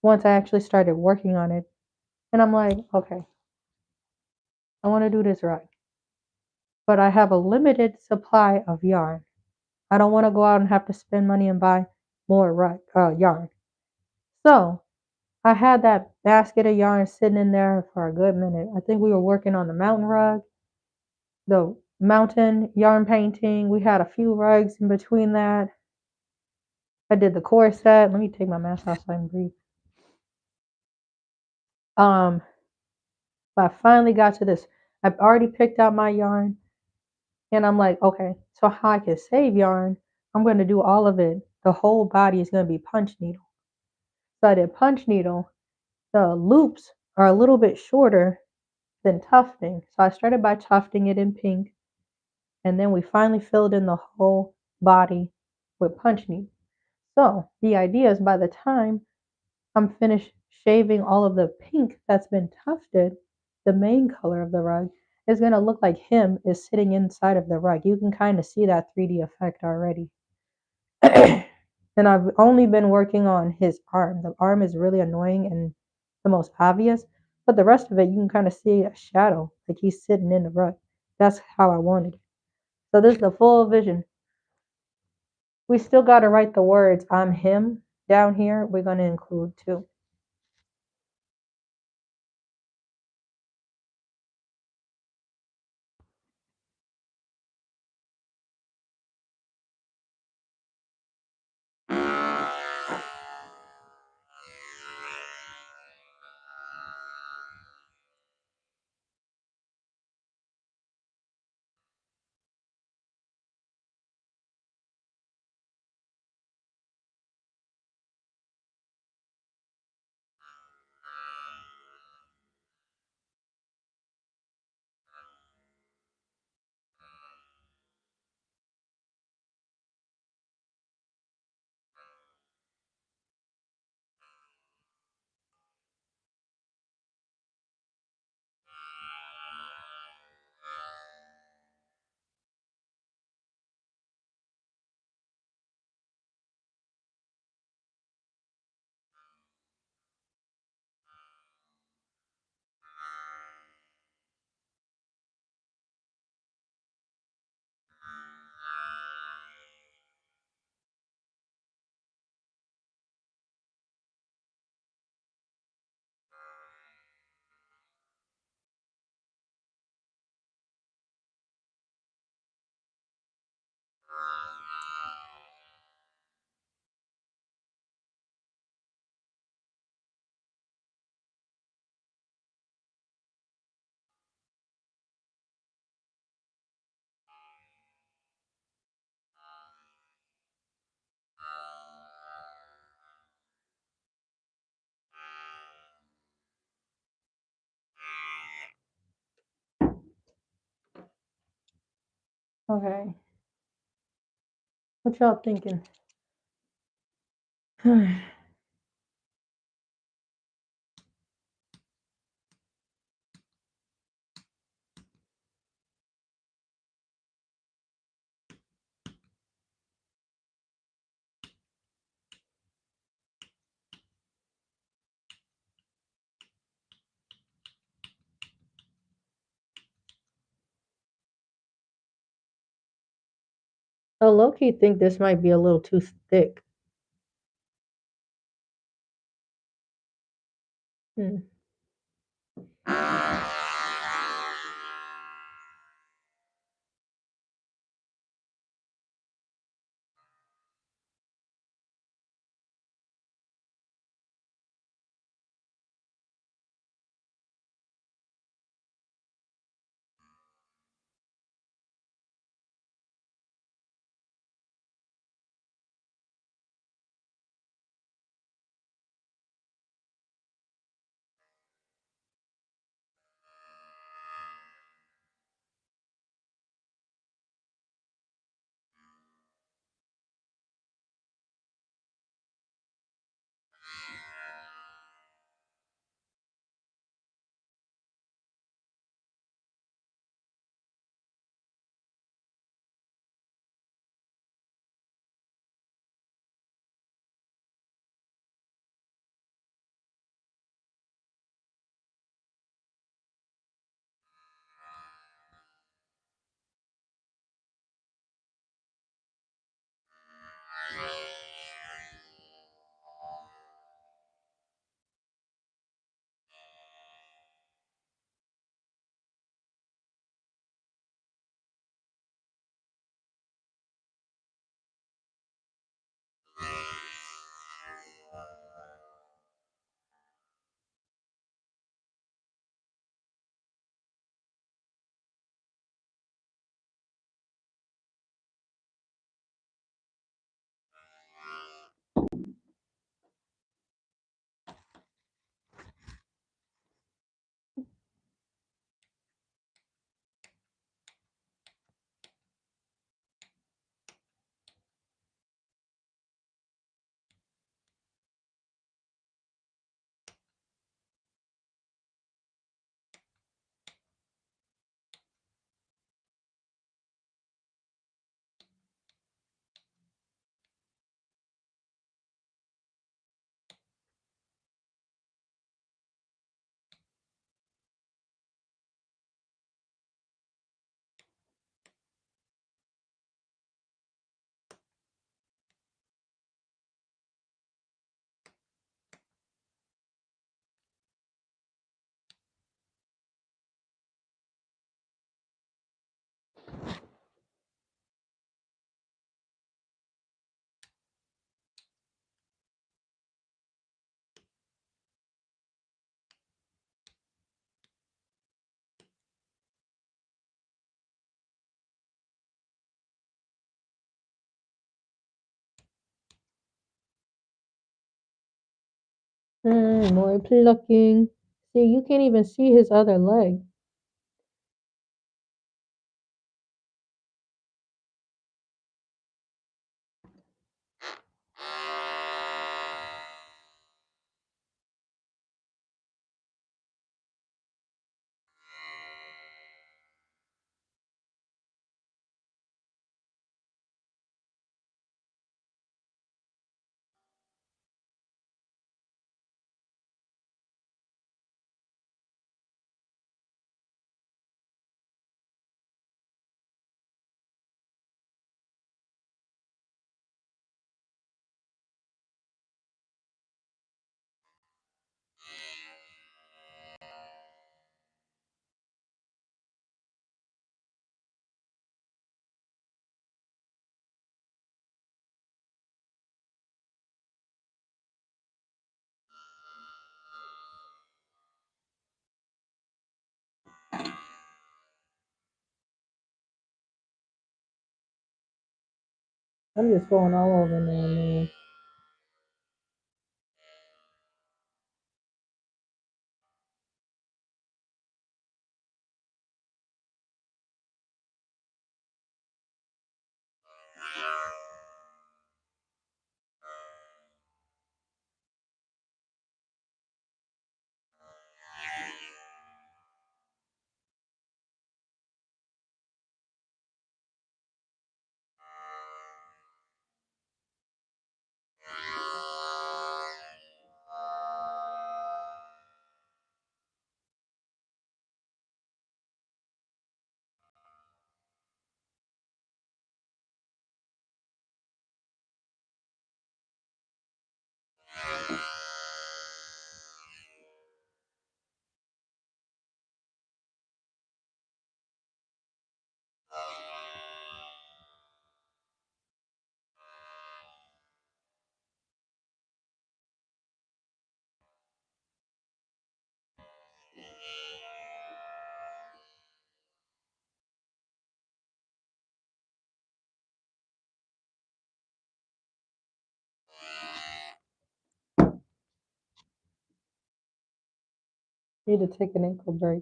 once I actually started working on it. And I'm like, okay, I want to do this right. But I have a limited supply of yarn. I don't want to go out and have to spend money and buy more yarn. So I had that basket of yarn sitting in there for a good minute. I think we were working on the mountain rug, the mountain yarn painting. We had a few rugs in between that. I did the corset. Let me take my mask off so I can breathe. But I finally got to this. I've already picked out my yarn. And I'm like, okay, so how I can save yarn, I'm going to do all of it. The whole body is going to be punch needle. So I did punch needle. The loops are a little bit shorter than tufting. So I started by tufting it in pink. And then we finally filled in the whole body with punch needle. So the idea is by the time I'm finished shaving all of the pink that's been tufted, the main color of the rug, is going to look like him is sitting inside of the rug. You can kind of see that 3D effect already. And I've only been working on his arm. The arm is really annoying and the most obvious, but the rest of it, you can kind of see a shadow, like he's sitting in the rug. That's how I wanted it. So this is the full vision. We still got to write the words "I'm him" down here. We're going to include too. Okay. What y'all thinking? I low-key think this might be a little too thick. Hmm. More plucking. See, you can't even see his other leg. I'm just going all over now, man. Need to take an ankle break.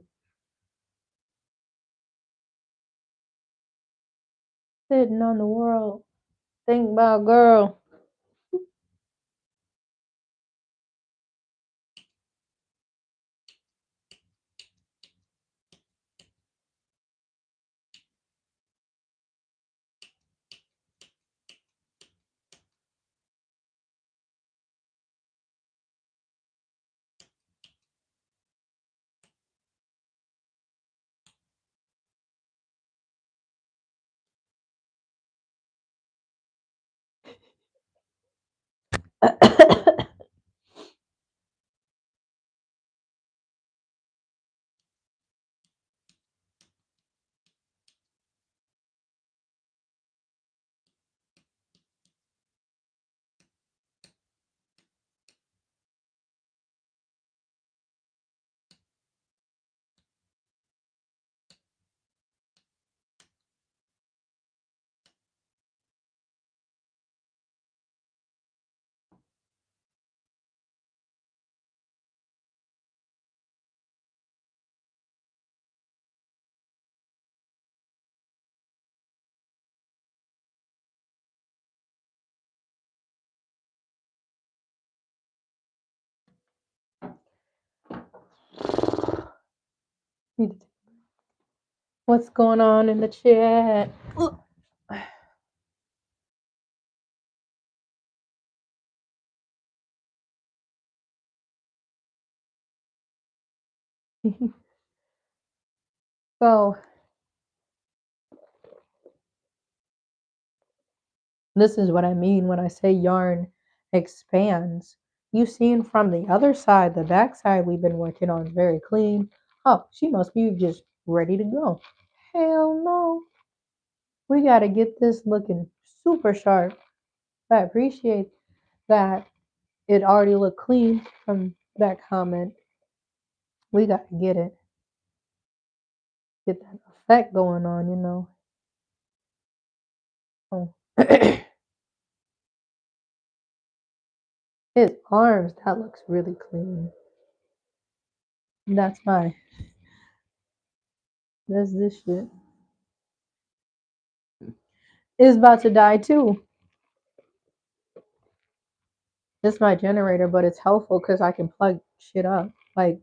Sitting on the world. Think about girl. What's going on in the chat? So, this is what I mean when I say yarn expands. You seen from the other side, the back side we've been working on very clean. Oh, she must be just ready to go. Hell no. We got to get this looking super sharp. I appreciate that it already looked clean from that comment. We got to get it. Get that effect going on, you know. Oh. His arms, that looks really clean. That's my. That's this shit. It's about to die too. This is my generator, but it's helpful because I can plug shit up like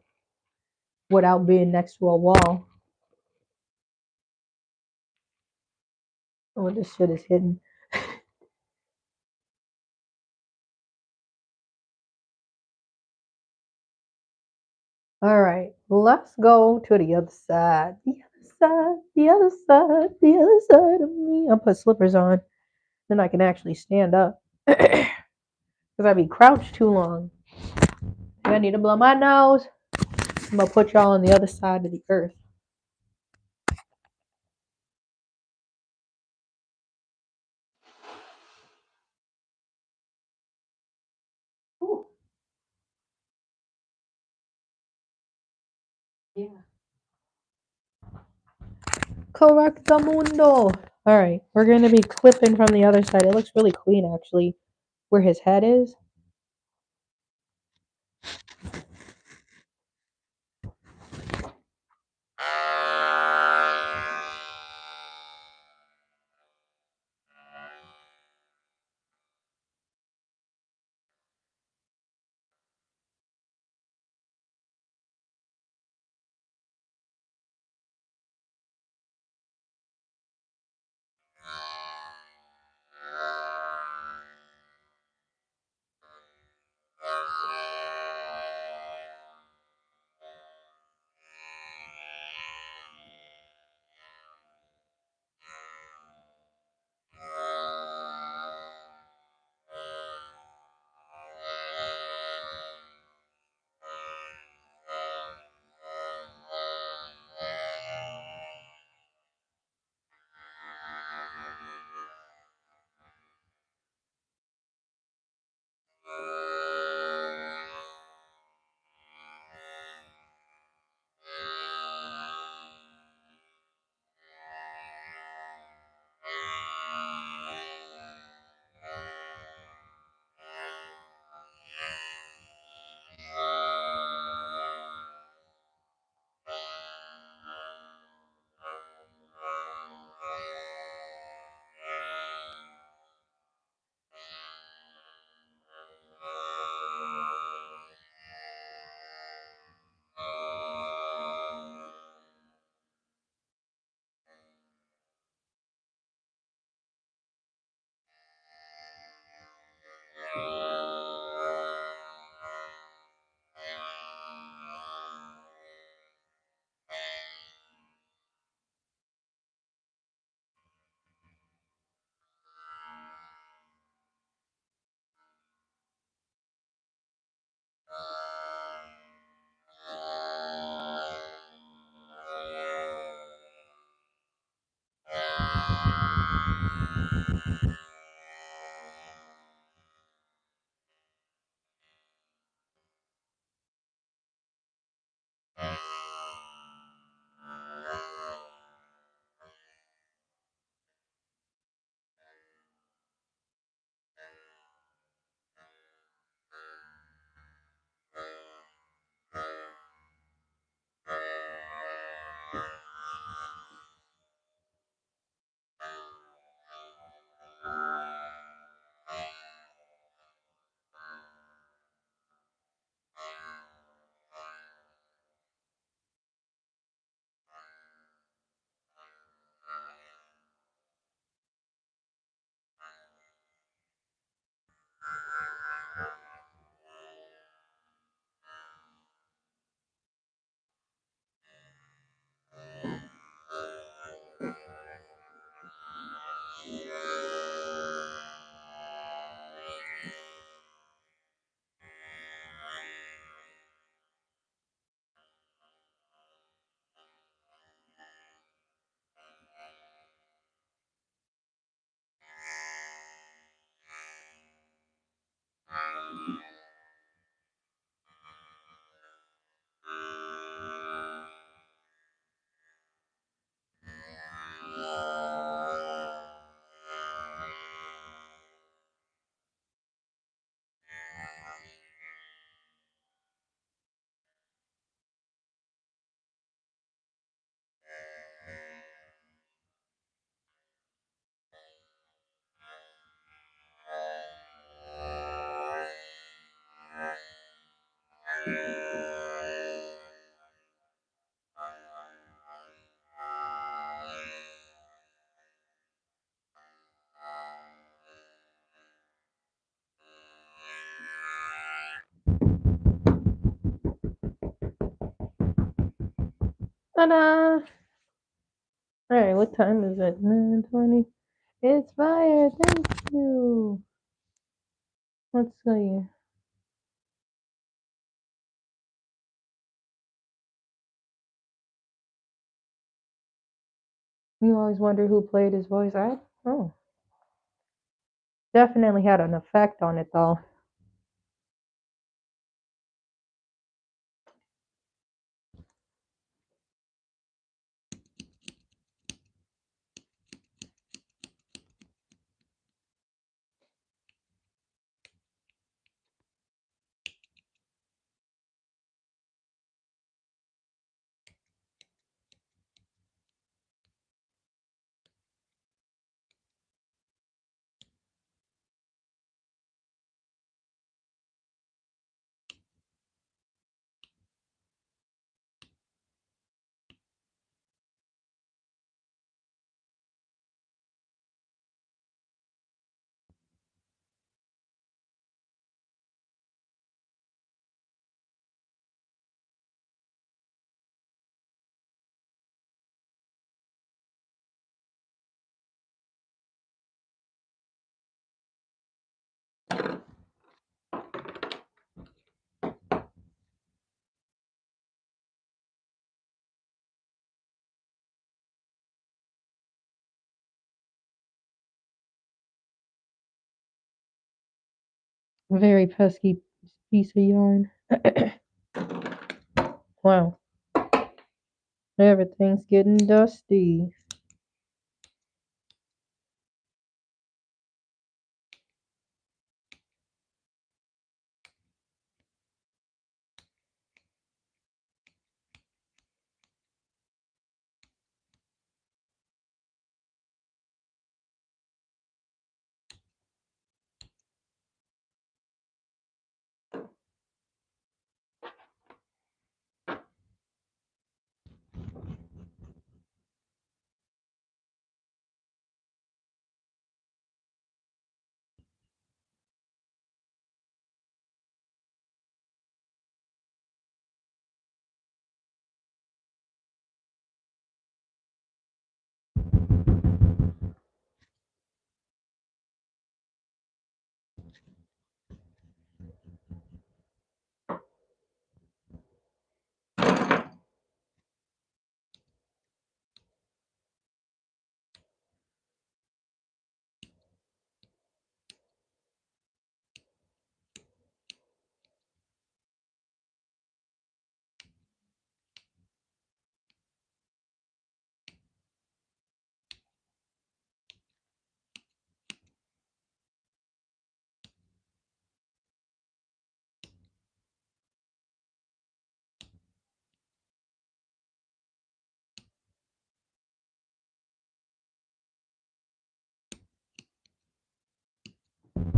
without being next to a wall. Oh, this shit is hidden. All right, let's go to the other side. The other side, the other side, the other side of me. I'll put slippers on, then I can actually stand up. Because I be crouched too long. I need to blow my nose. I'm gonna put y'all on the other side of the earth. Ooh, yeah. Correctamundo. All right, we're gonna be clipping from the other side. It looks really clean, actually, where his head is. Ta-da! Alright, what time is it? 9:20. It's fire, thank you. Let's see. You always wonder who played his voice. Definitely had an effect on it though. Very pesky piece of yarn. Wow. Everything's getting dusty.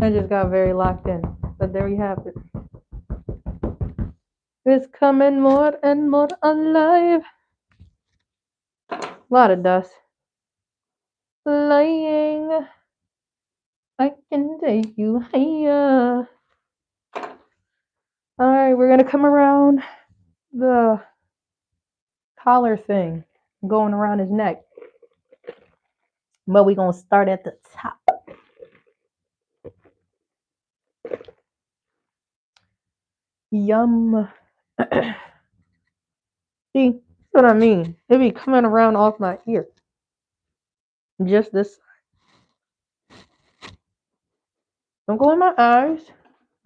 I just got very locked in. But there you have it. It's coming more and more alive. A lot of dust. Flying. I can take you higher. Alright, we're gonna come around the collar thing going around his neck. But we're gonna start at the top. Yum. See, that's what I mean. It be coming around off my ear. Just this. Don't go in my eyes.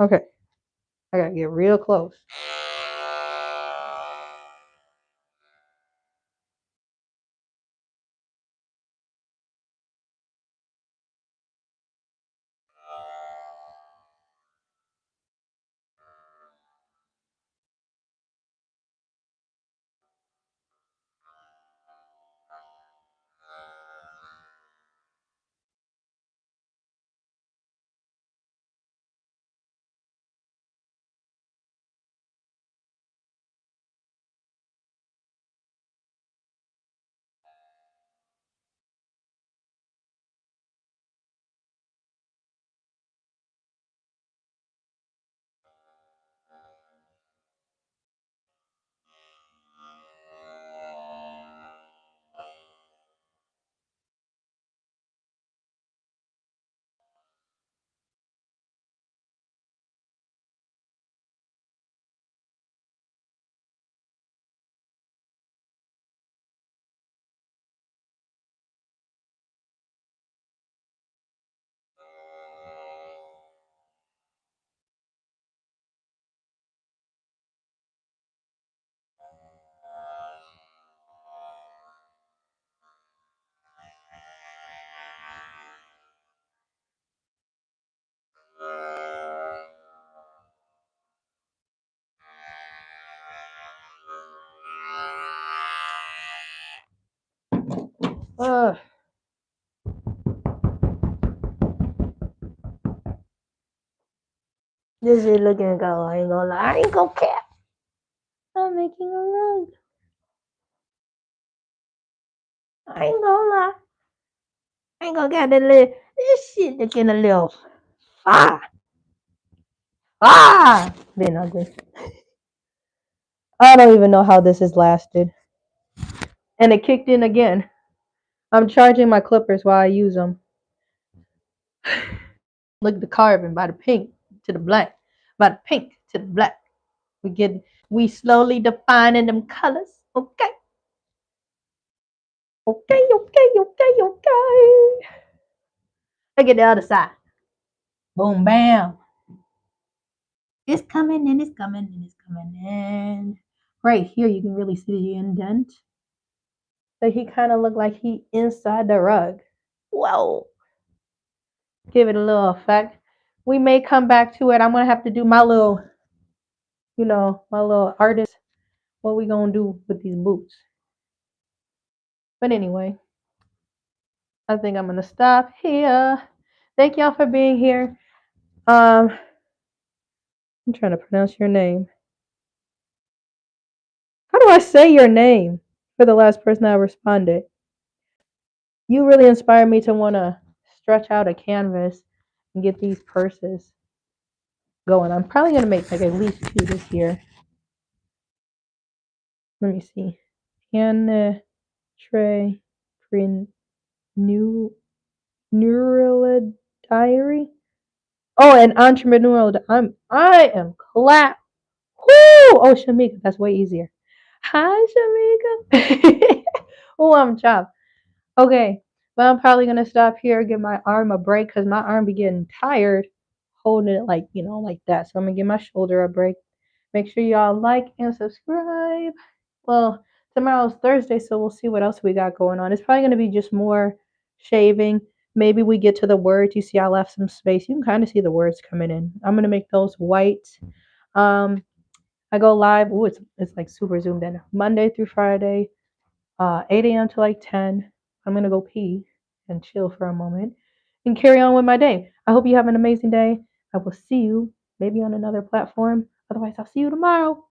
Okay. I gotta get real close. Ugh. This is looking good. I ain't gonna lie. I ain't gonna care. I'm making a rug. I ain't gonna lie. I ain't gonna get this shit looking a little fire. Being ugly. I don't even know how this has lasted. And it kicked in again. I'm charging my clippers while I use them. Look at the carbon by the pink to the black. By the pink to the black. We slowly defining them colors. Okay. Okay. Look at the other side. Boom, bam. It's coming in. Right here, you can really see the indent. So he kind of looked like he inside the rug. Whoa. Give it a little effect. We may come back to it. I'm going to have to do my little, my little artist. What we going to do with these boots. But anyway, I think I'm going to stop here. Thank y'all for being here. I'm trying to pronounce your name. How do I say your name for the last person I responded? You really inspired me to want to stretch out a canvas and get these purses going. I'm probably going to make like at least 2 this year. Let me see. Hannah Trey Print New Neural Diary. Oh, an entrepreneurial. I am clap. Woo! Oh, Shamika, that's way easier. Hi, Shamika. Oh, I'm chopped. Okay, but I'm probably gonna stop here, give my arm a break because my arm be getting tired holding it like like that. So I'm gonna give my shoulder a break. Make sure y'all like and subscribe. Well, tomorrow's Thursday, so we'll see what else we got going on. It's probably gonna be just more shaving. Maybe we get to the words. You see, I left some space. You can kind of see the words coming in. I'm gonna make those white. I go live. Ooh, it's like super zoomed in. Monday through Friday, 8 a.m. to like 10. I'm gonna go pee and chill for a moment and carry on with my day. I hope you have an amazing day. I will see you maybe on another platform. Otherwise, I'll see you tomorrow.